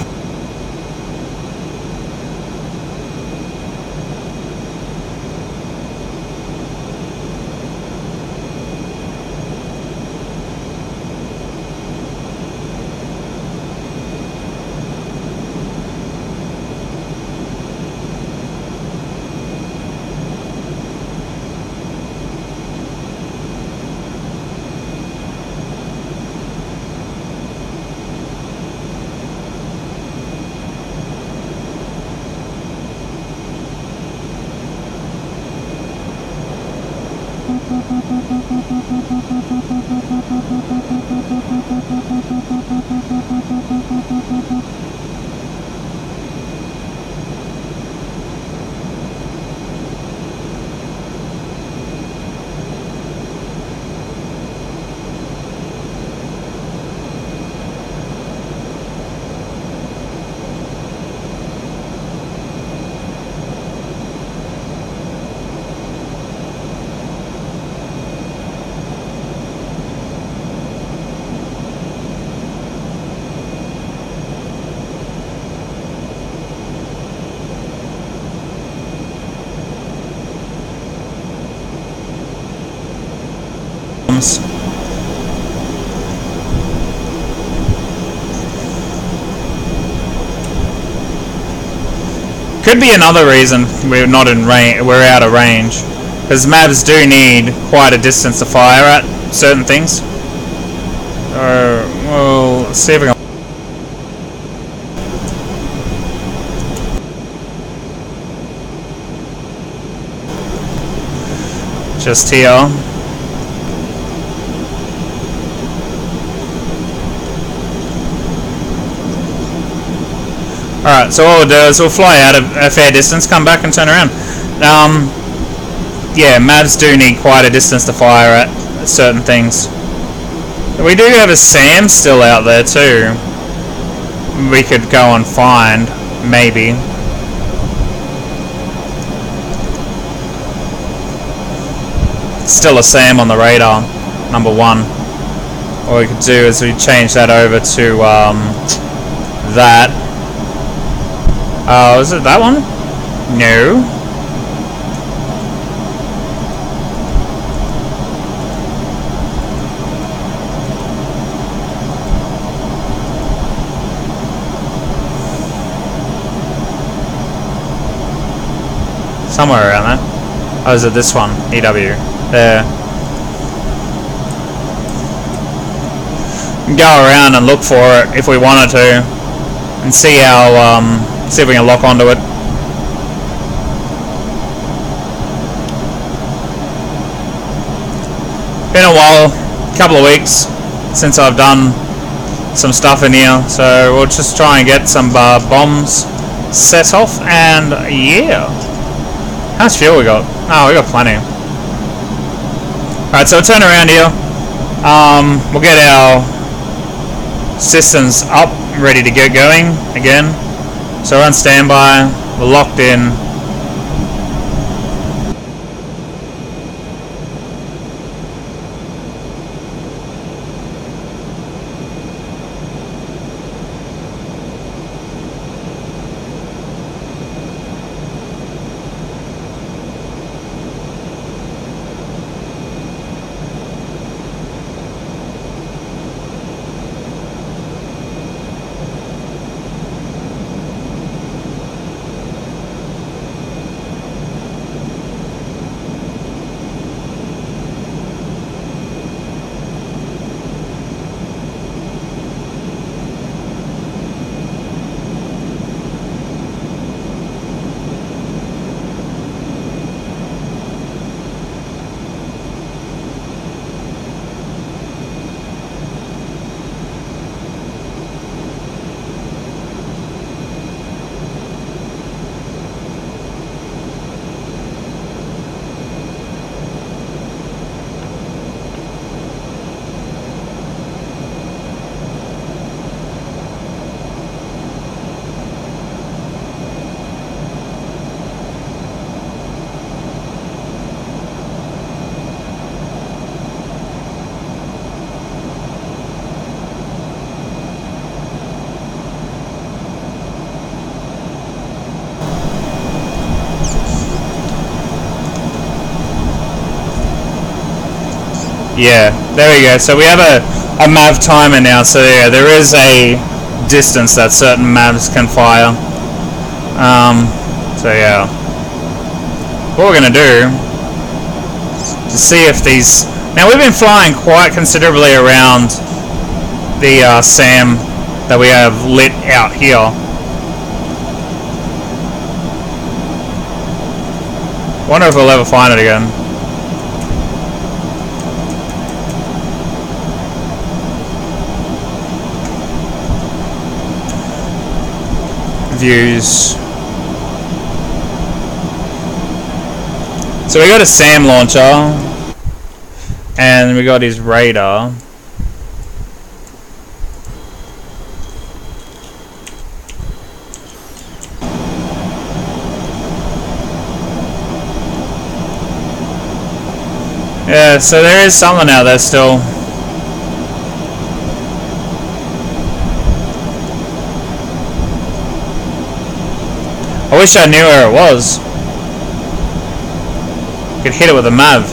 Could be another reason we're not in range. We're out of range, because Mavs do need quite a distance to fire at certain things. We'll see if we can. Just here. Alright, so what we'll do is we'll fly out a fair distance, come back and turn around. Yeah, Mavs do need quite a distance to fire at certain things. We do have a SAM still out there too. We could go and find, maybe. Still a SAM on the radar, number 1. What we could do is we change that over to that. Oh, is it that one? No. Somewhere around there. Oh, is it this one? EW. There. We can go around and look for it if we wanted to, and see how see if we can lock onto it. Been a while, couple of weeks since I've done some stuff in here, so we'll just try and get some bombs set off, and yeah. How much fuel we got? Oh, we got plenty. Alright, so we'll turn around here. We'll get our systems up, ready to get going again. So we're on standby, we're locked in. Yeah, there we go. So we have a MAV timer now. So yeah, there is a distance that certain MAVs can fire. So yeah, what we're gonna do to see if these. Now we've been flying quite considerably around the SAM that we have lit out here. Wonder if we'll ever find it again. Views. So we got a SAM launcher, and we got his radar. Yeah, so there is something out there still. I wish I knew where it was. Could hit it with a MAV.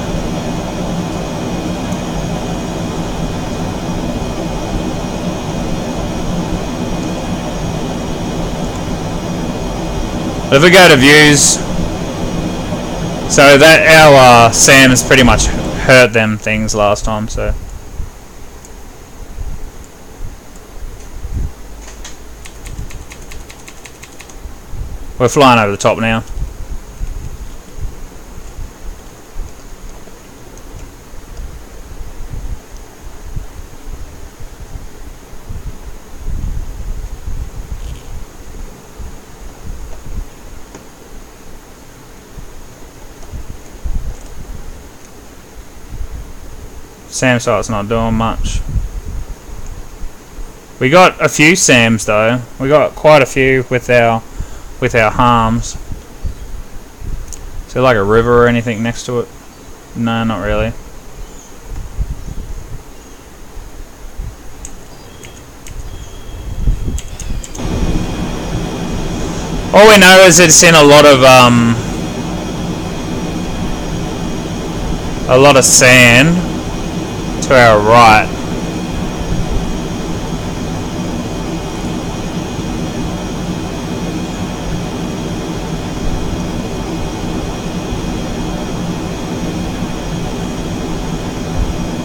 But if we go to views, so that our SAMs pretty much hurt them things last time, so. We're flying over the top now. SAM site's not doing much. We got a few SAMs though. We got quite a few with our harms. Is there like a river or anything next to it? No, not really. All we know is it's in a lot of sand to our right.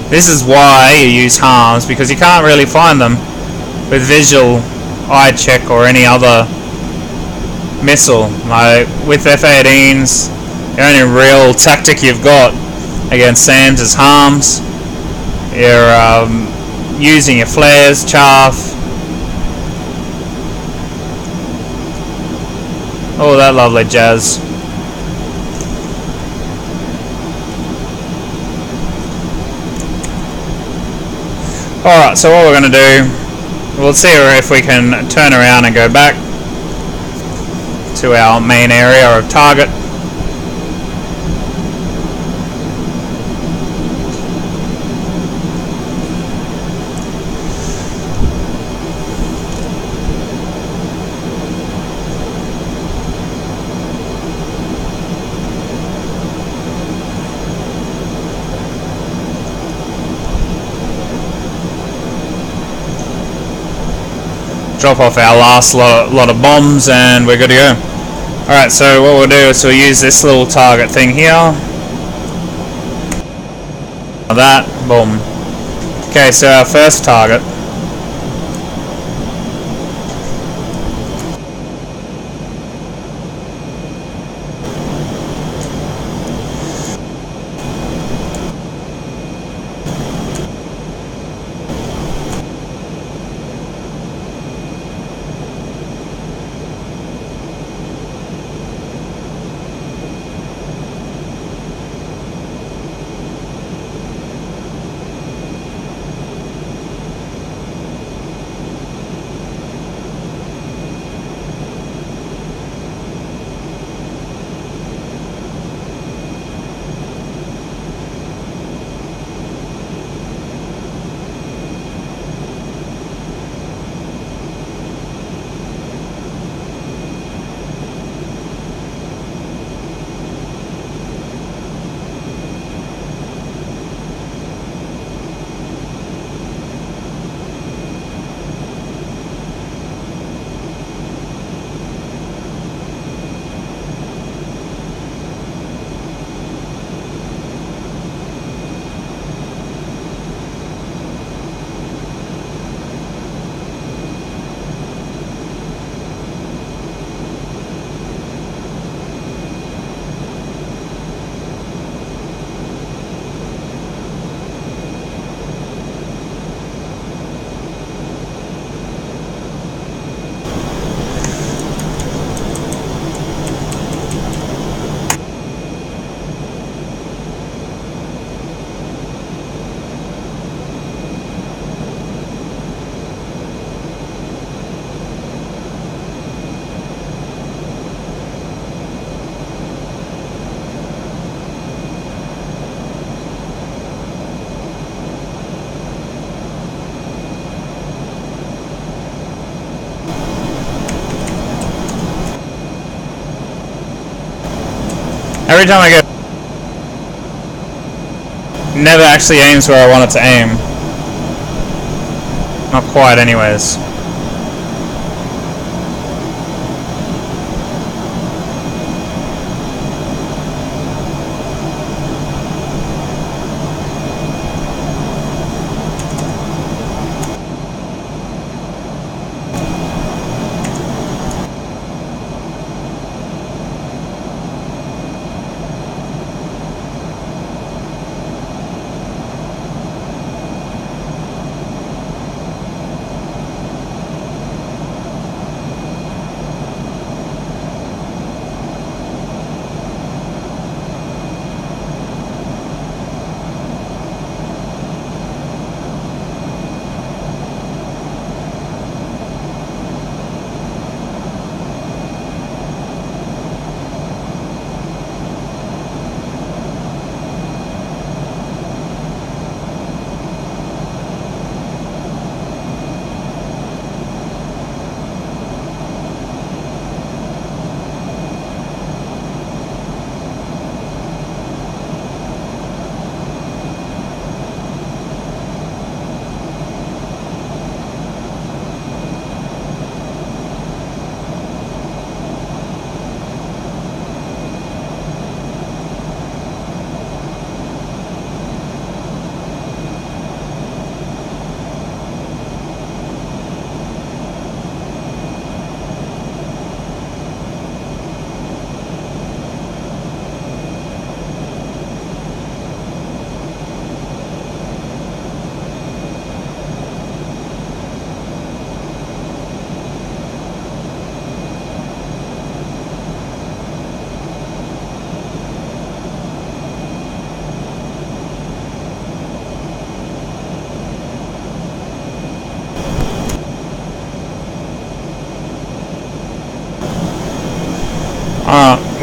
This is why you use harms, because you can't really find them with visual eye check or any other missile. Like with F-18s, the only real tactic you've got against SAMs is harms. You're using your flares, chaff, all that lovely jazz. Alright, so what we're going to do, we'll see if we can turn around and go back to our main area of target. Drop off our last lot of bombs and we're good to go. Alright, so what we'll do is we'll use this little target thing here. That, boom. Okay, so our first target. Every time I go, never actually aims where I want it to aim. Not quite, anyways.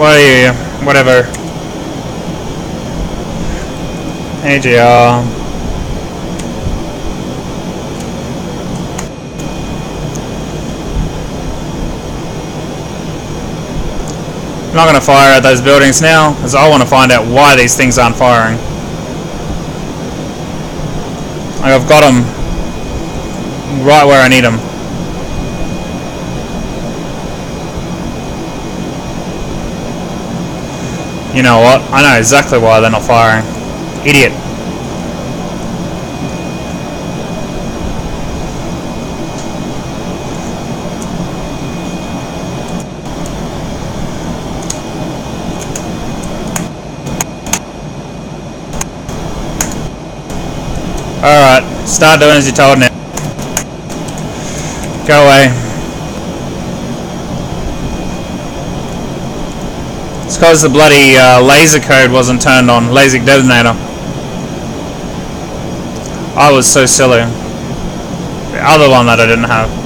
What are you? Whatever. Hey, JR. I'm not going to fire at those buildings now, because I want to find out why these things aren't firing. Like, I've got them right where I need them. You know what? I know exactly why they're not firing. Idiot. Alright, start doing as you're told now. Go away. It's because the bloody laser code wasn't turned on. Laser detonator. I was so silly. The other one that I didn't have.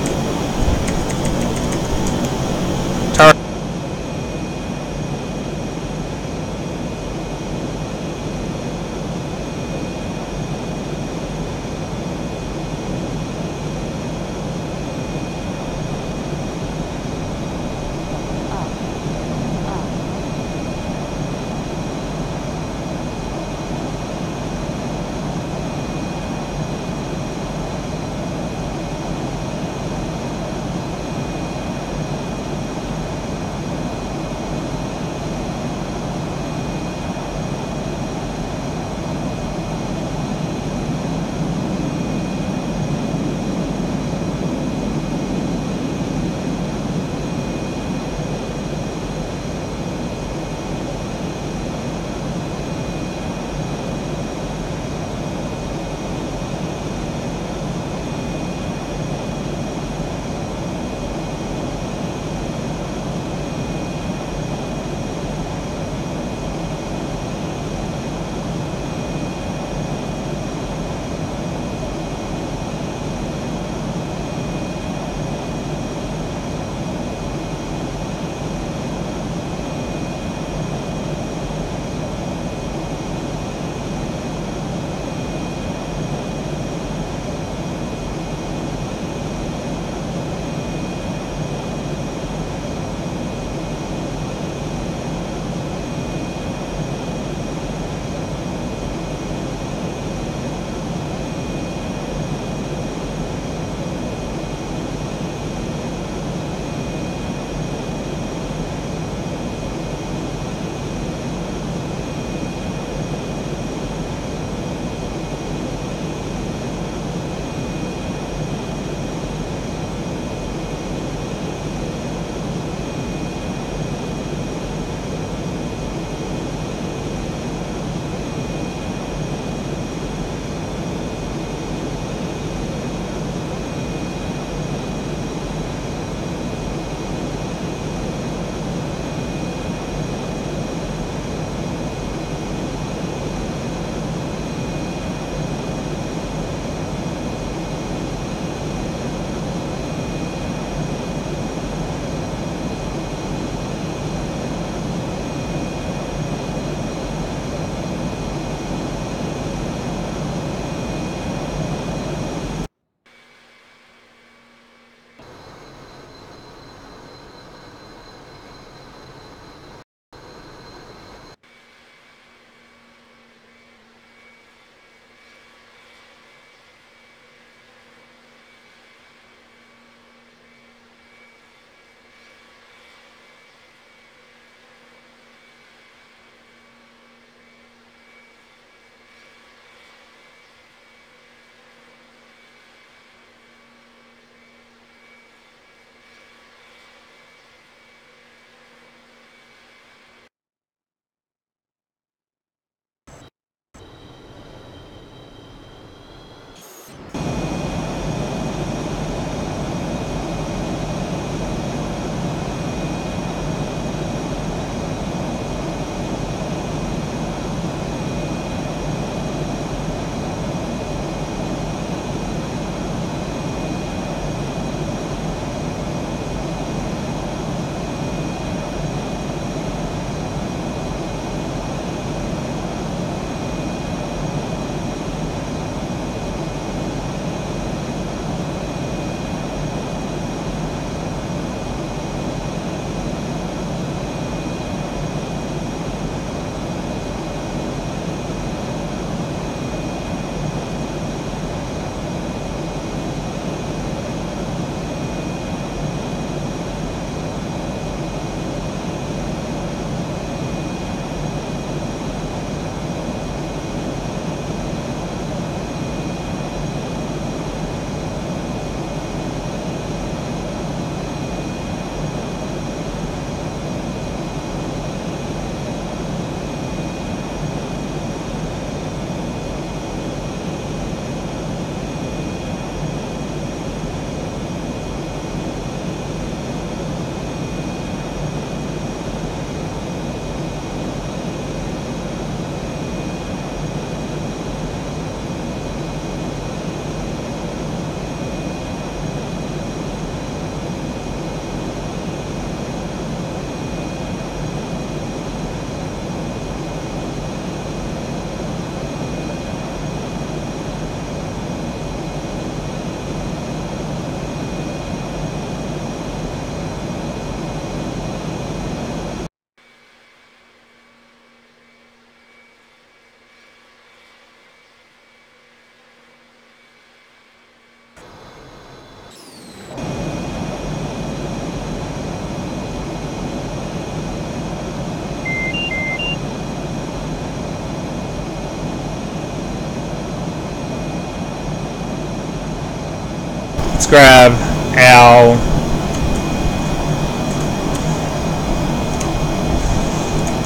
Let's grab our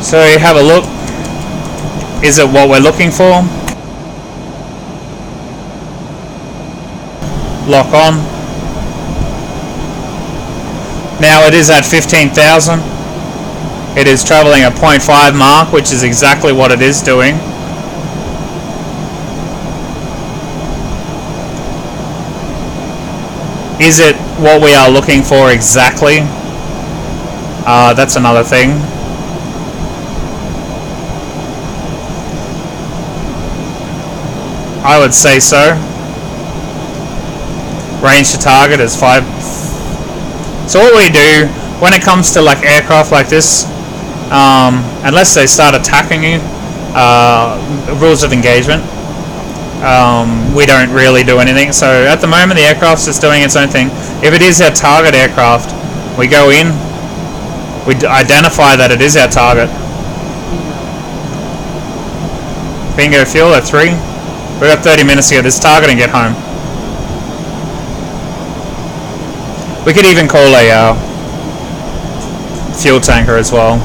so have a look. Is it what we're looking for? Lock on. Now it is at 15,000. It is traveling a 0.5 mark, which is exactly what it is doing. Is it what we are looking for exactly? That's another thing. I would say so. Range to target is 5. So what we do when it comes to like aircraft like this, unless they start attacking you, rules of engagement, we don't really do anything. So at the moment the aircraft's just doing its own thing. If it is our target aircraft, we go in, we identify that it is our target. Bingo fuel at 3. We've got 30 minutes to get this target and get home. We could even call a fuel tanker as well.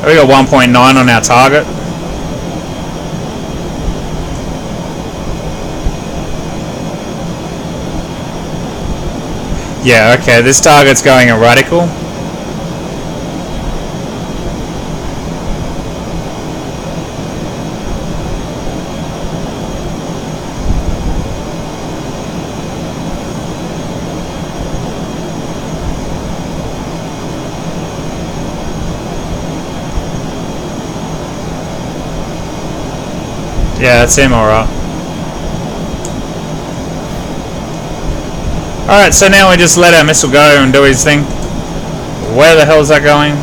We got 1.9 on our target. Yeah, okay, this target's going a radical. Yeah, that's him, alright. Alright, so now we just let our missile go and do his thing. Where the hell is that going?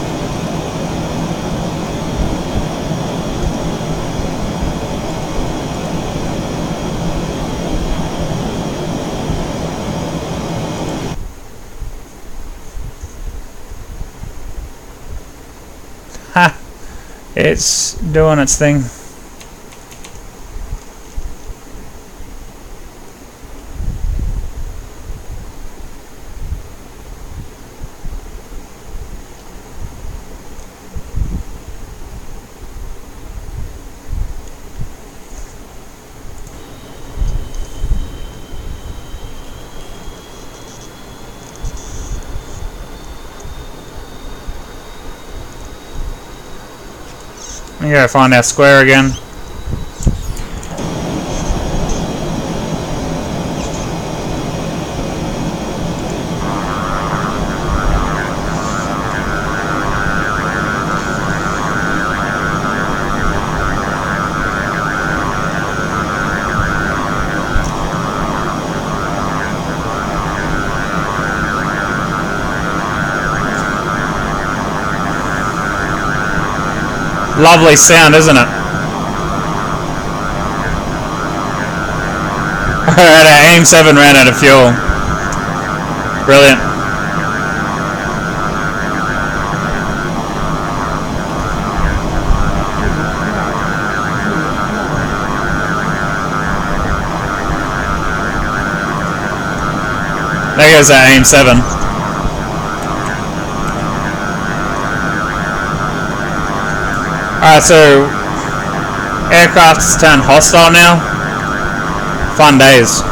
Ha! It's doing its thing. We gotta find our square again. Lovely sound, isn't it? Alright, our AIM-7 ran out of fuel. Brilliant. There goes our AIM-7. Alright, so aircraft has turned hostile now. Fun days.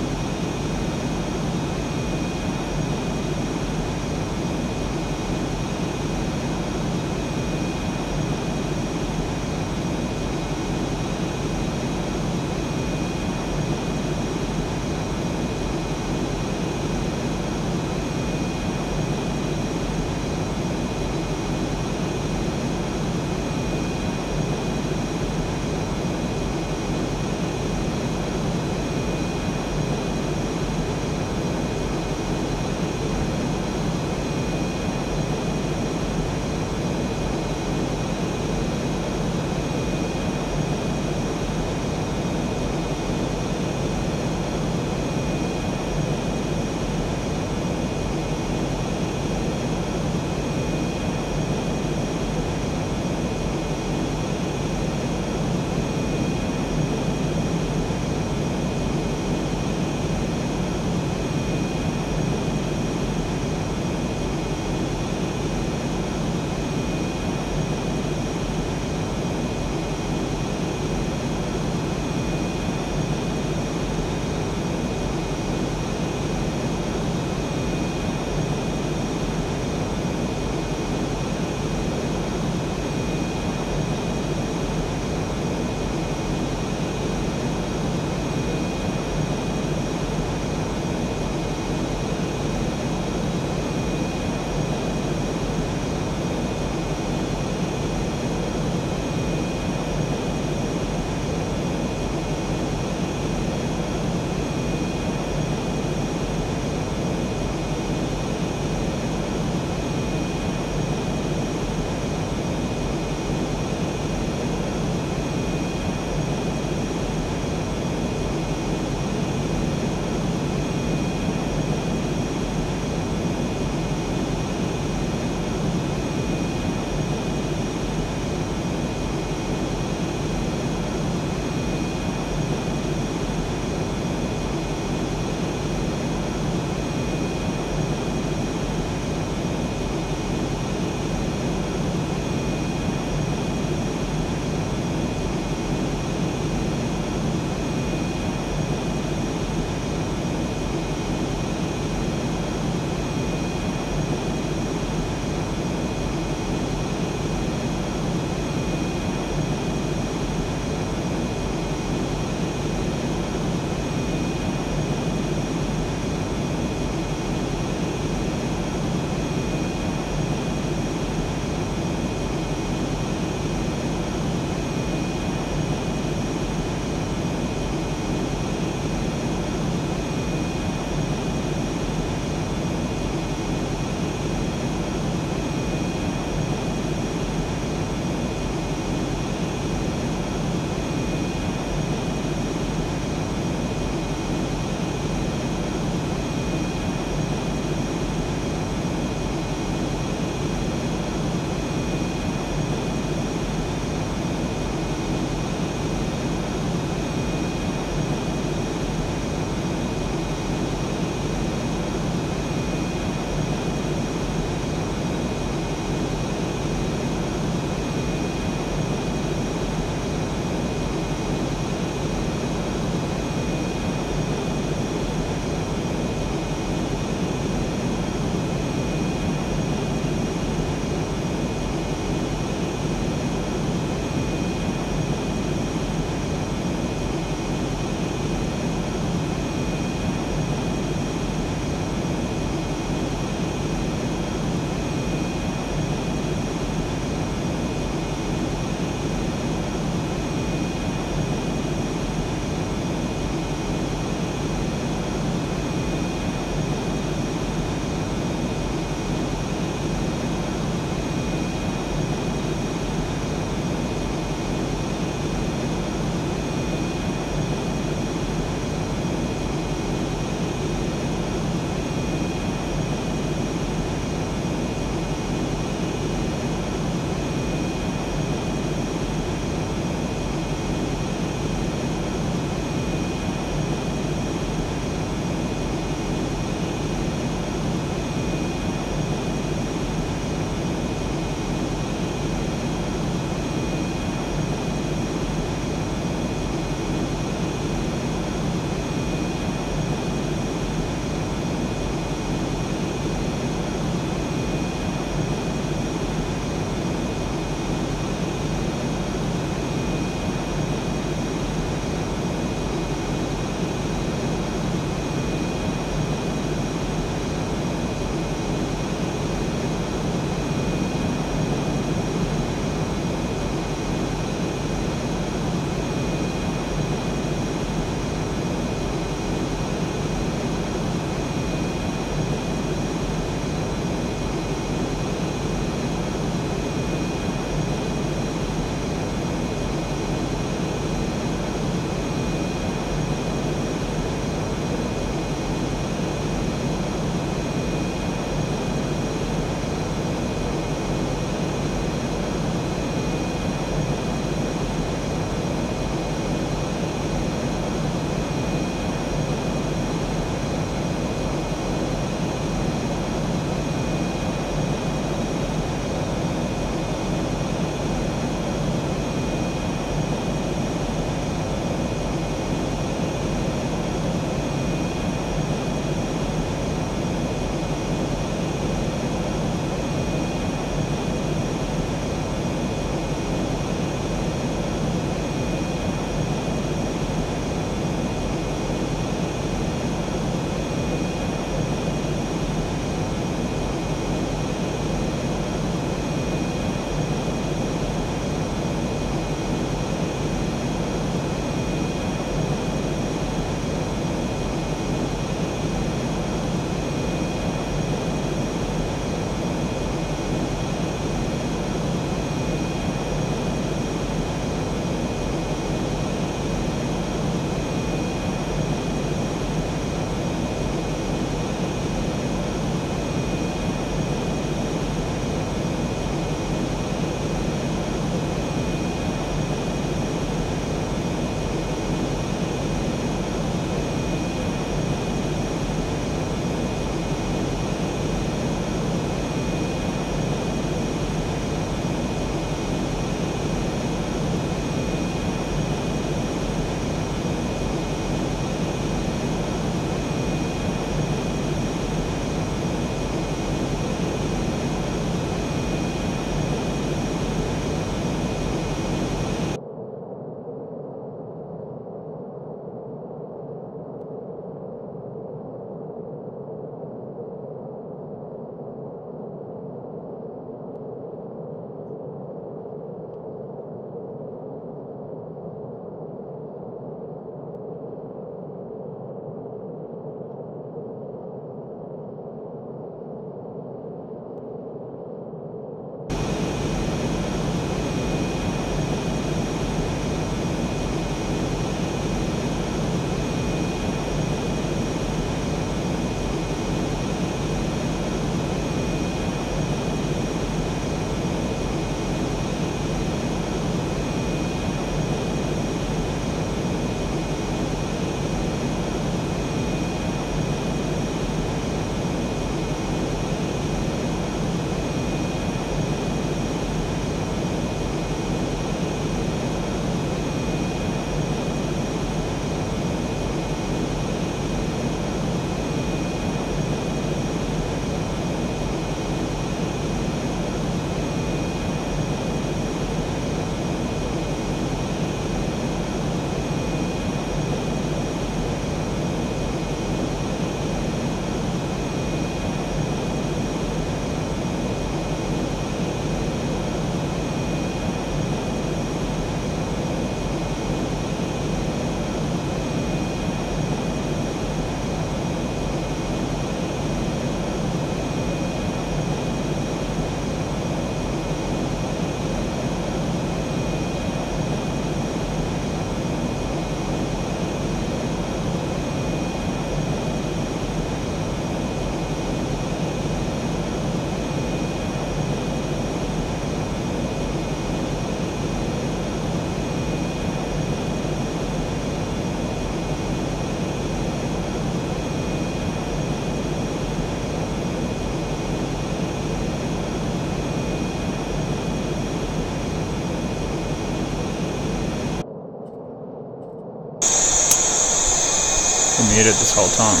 muted this whole time.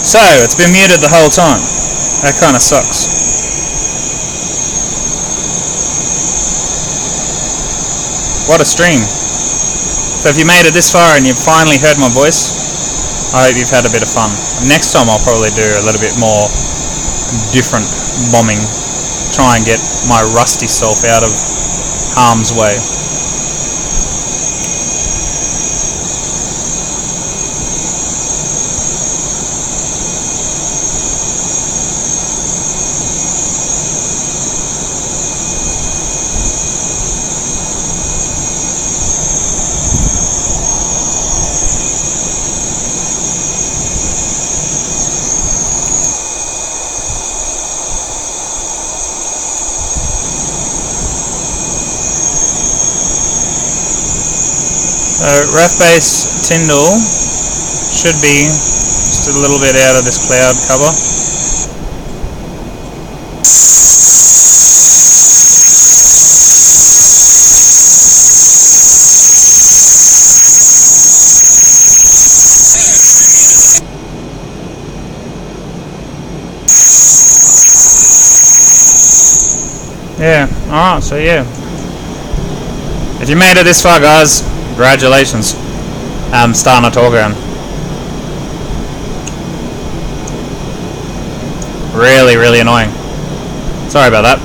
So, it's been muted the whole time. That kind of sucks. What a stream. So if you made it this far and you've finally heard my voice, I hope you've had a bit of fun. Next time I'll probably do a little bit more different bombing. Try and get my rusty self out of harm's way. Ref base Tyndall should be just a little bit out of this cloud cover. Yeah, alright, so yeah. If you made it this far, guys, congratulations. I'm starting to talk again. Really, really annoying. Sorry about that.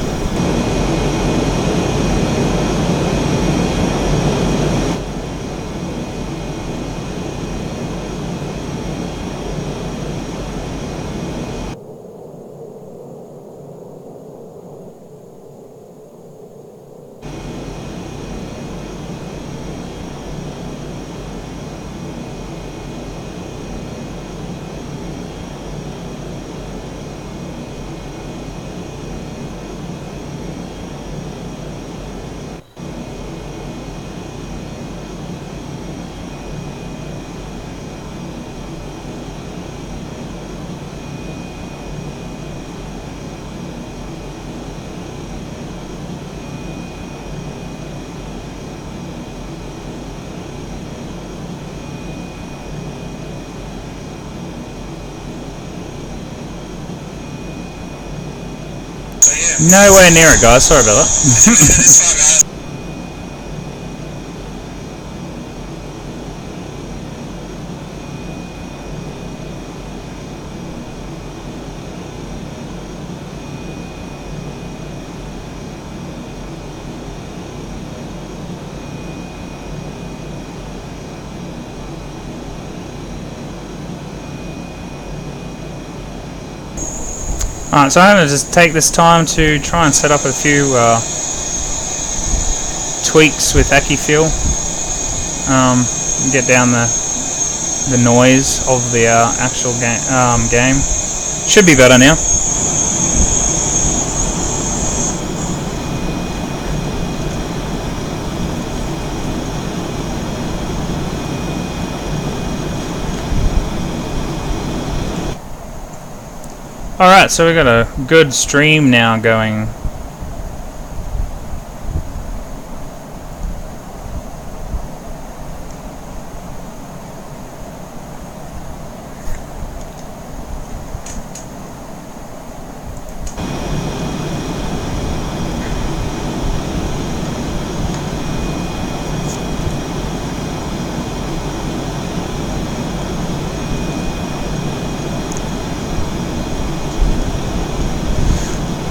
Nowhere near it, guys. Sorry about that. Alright, so I'm going to just take this time to try and set up a few tweaks with AccuFeel. Get down the noise of the actual game. Should be better now. Alright, so we've got a good stream now going.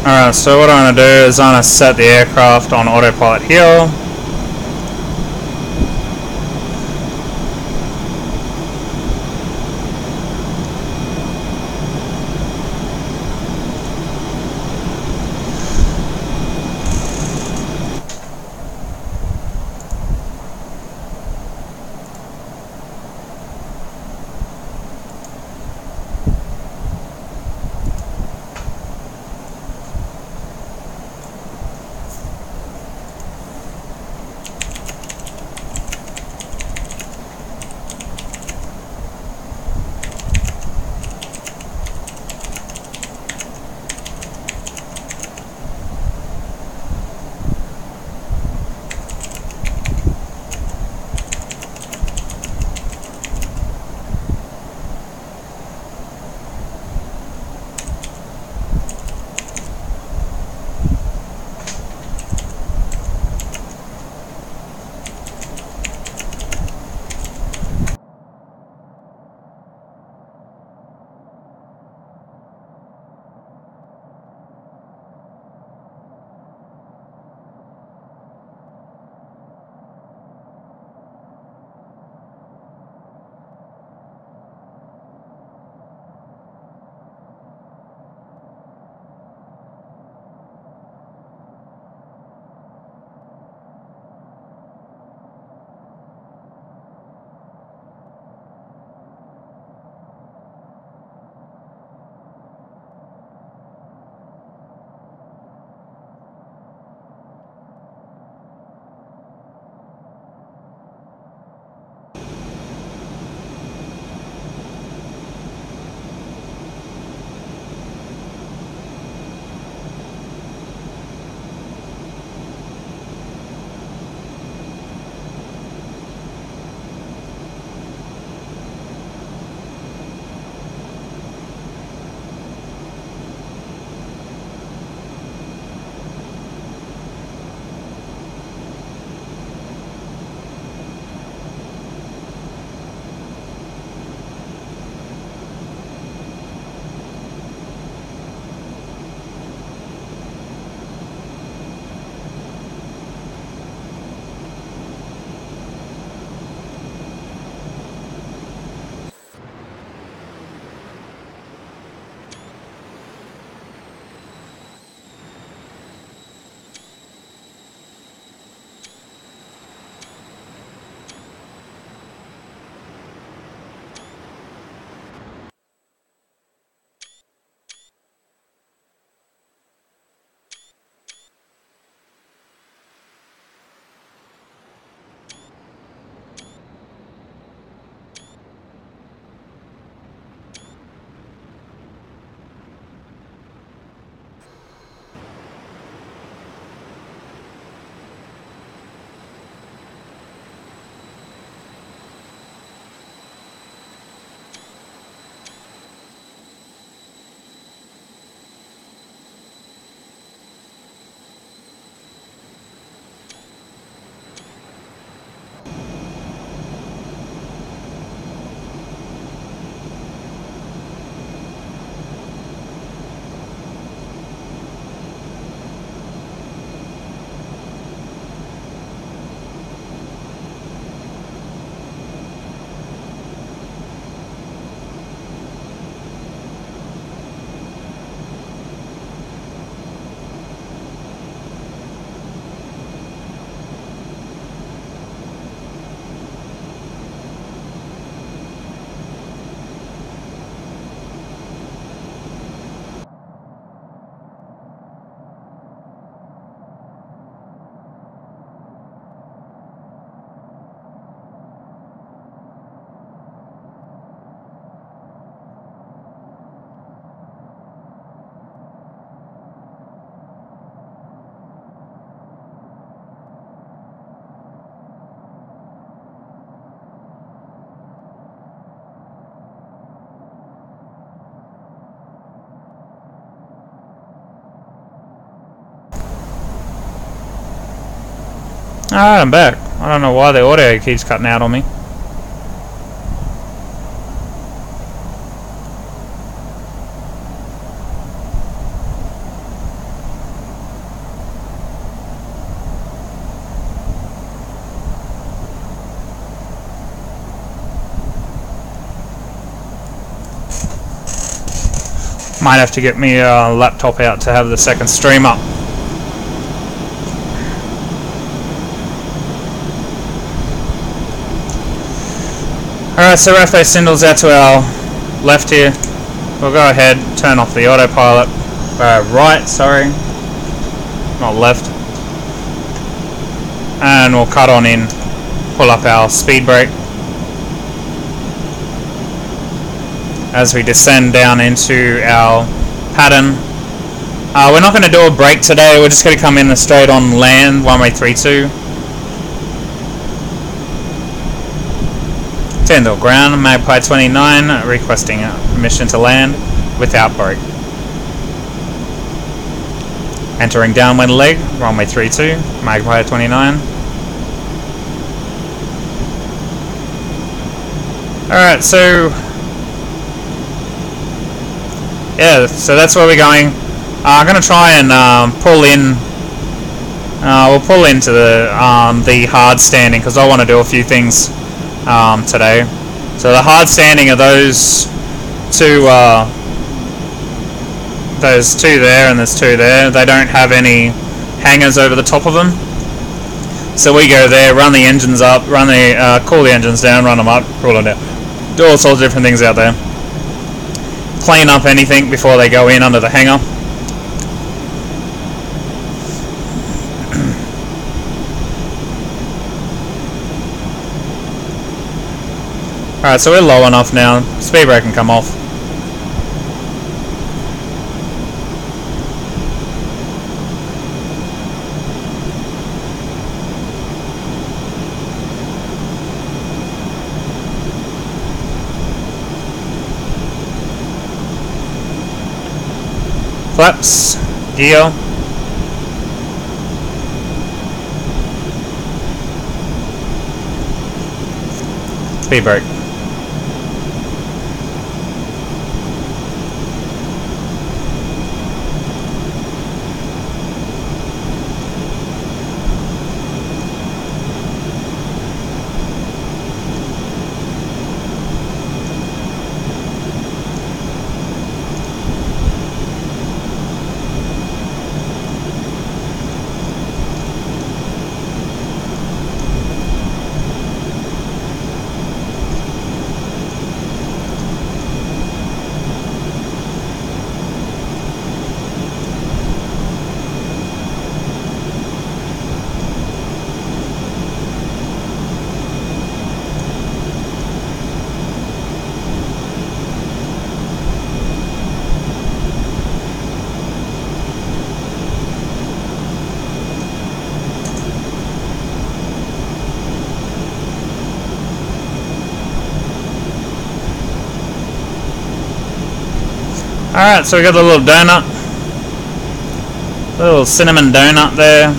Alright, so what I'm going to do is I'm going to set the aircraft on autopilot here. Alright, I'm back. I don't know why the audio keeps cutting out on me. Might have to get me a laptop out to have the second stream up. Alright, so Raph Sindle's out to our left here. We'll go ahead, turn off the autopilot. Right, sorry. Not left. And we'll cut on in, pull up our speed brake. As we descend down into our pattern. We're not going to do a brake today, we're just going to come in straight on land, 1-way-3-2. Tyndall ground, Magpie 29, requesting permission to land without brake. Entering downwind leg, runway 32, Magpie 29. Alright, so... yeah, so that's where we're going. I'm going to try and pull in... we'll pull into the hard standing, because I want to do a few things today. So the hard standing are those two there, and there's two there. They don't have any hangers over the top of them. So we go there, run the engines up, cool the engines down, run them up, cool them down. Do all sorts of different things out there. Clean up anything before they go in under the hanger. Alright, so we're low enough now. Speed brake can come off. Flaps, gear. Speed brake. Alright, so we got a little donut. Little cinnamon donut there.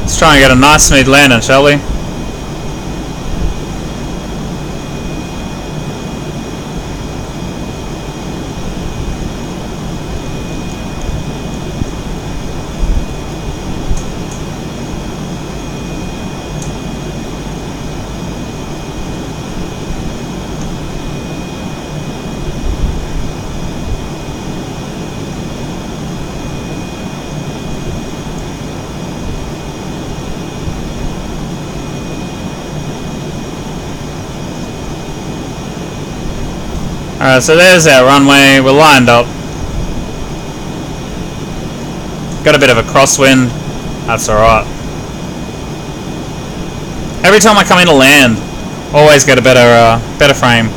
Let's try and get a nice smooth landing, shall we? Alright, so there's our runway, we're lined up. Got a bit of a crosswind, that's alright. Every time I come in to land, always get a better frame.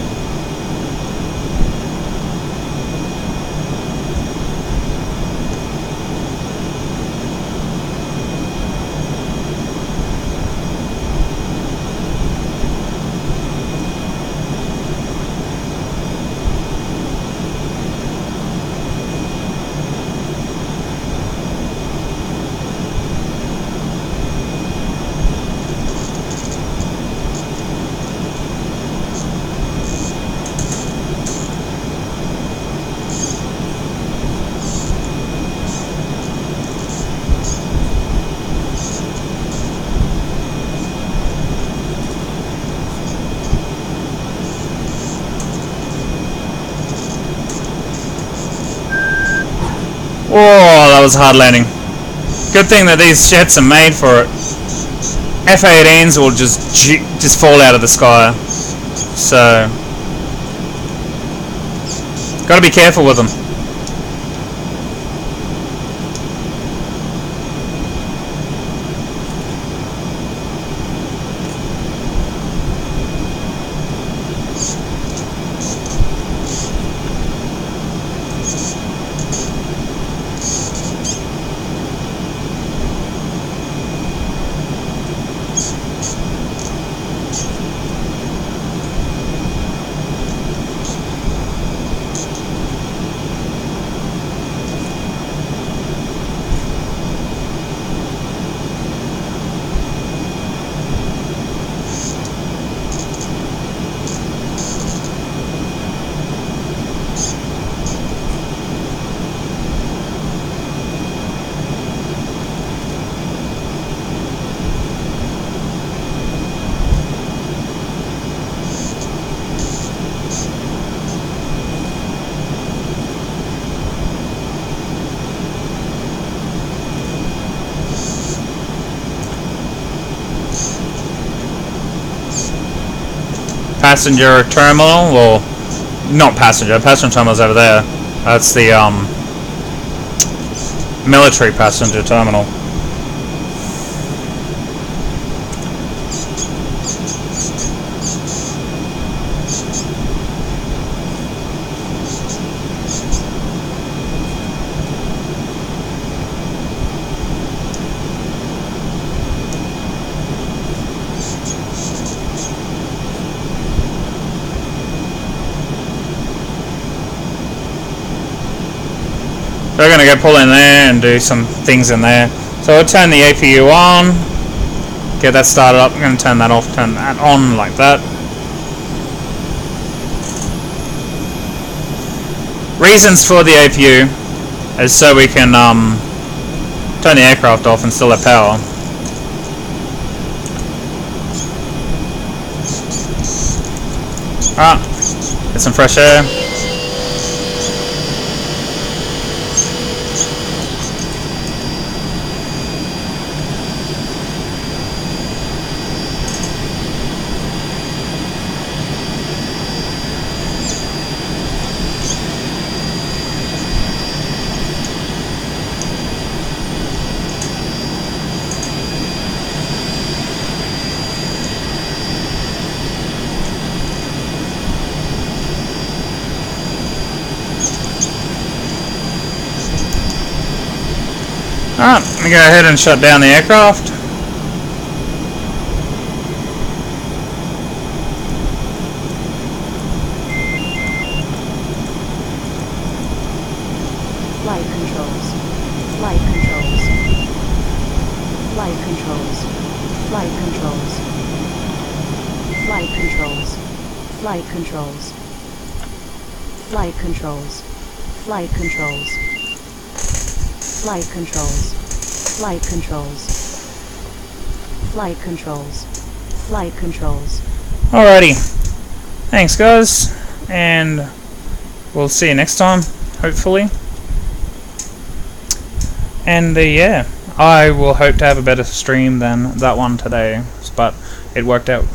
that was a hard landing. Good thing that these jets are made for it. F-18s will just fall out of the sky. So, gotta be careful with them. Passenger terminal, or not passenger terminal's over there. That's the military passenger terminal. We're going to go pull in there and do some things in there. So we'll turn the APU on, get that started up. I'm going to turn that off, turn that on like that. Reasons for the APU is so we can turn the aircraft off and still have power. Alright, get some fresh air. Alright, let me go ahead and shut down the aircraft. Flight controls. Flight controls. Flight controls. Flight controls. Flight controls. Flight controls. Flight controls. Flight controls. Flight controls. Flight controls. Flight controls. Flight controls. Alrighty. Thanks guys. And we'll see you next time, hopefully. And yeah, I will hope to have a better stream than that one today. But it worked out for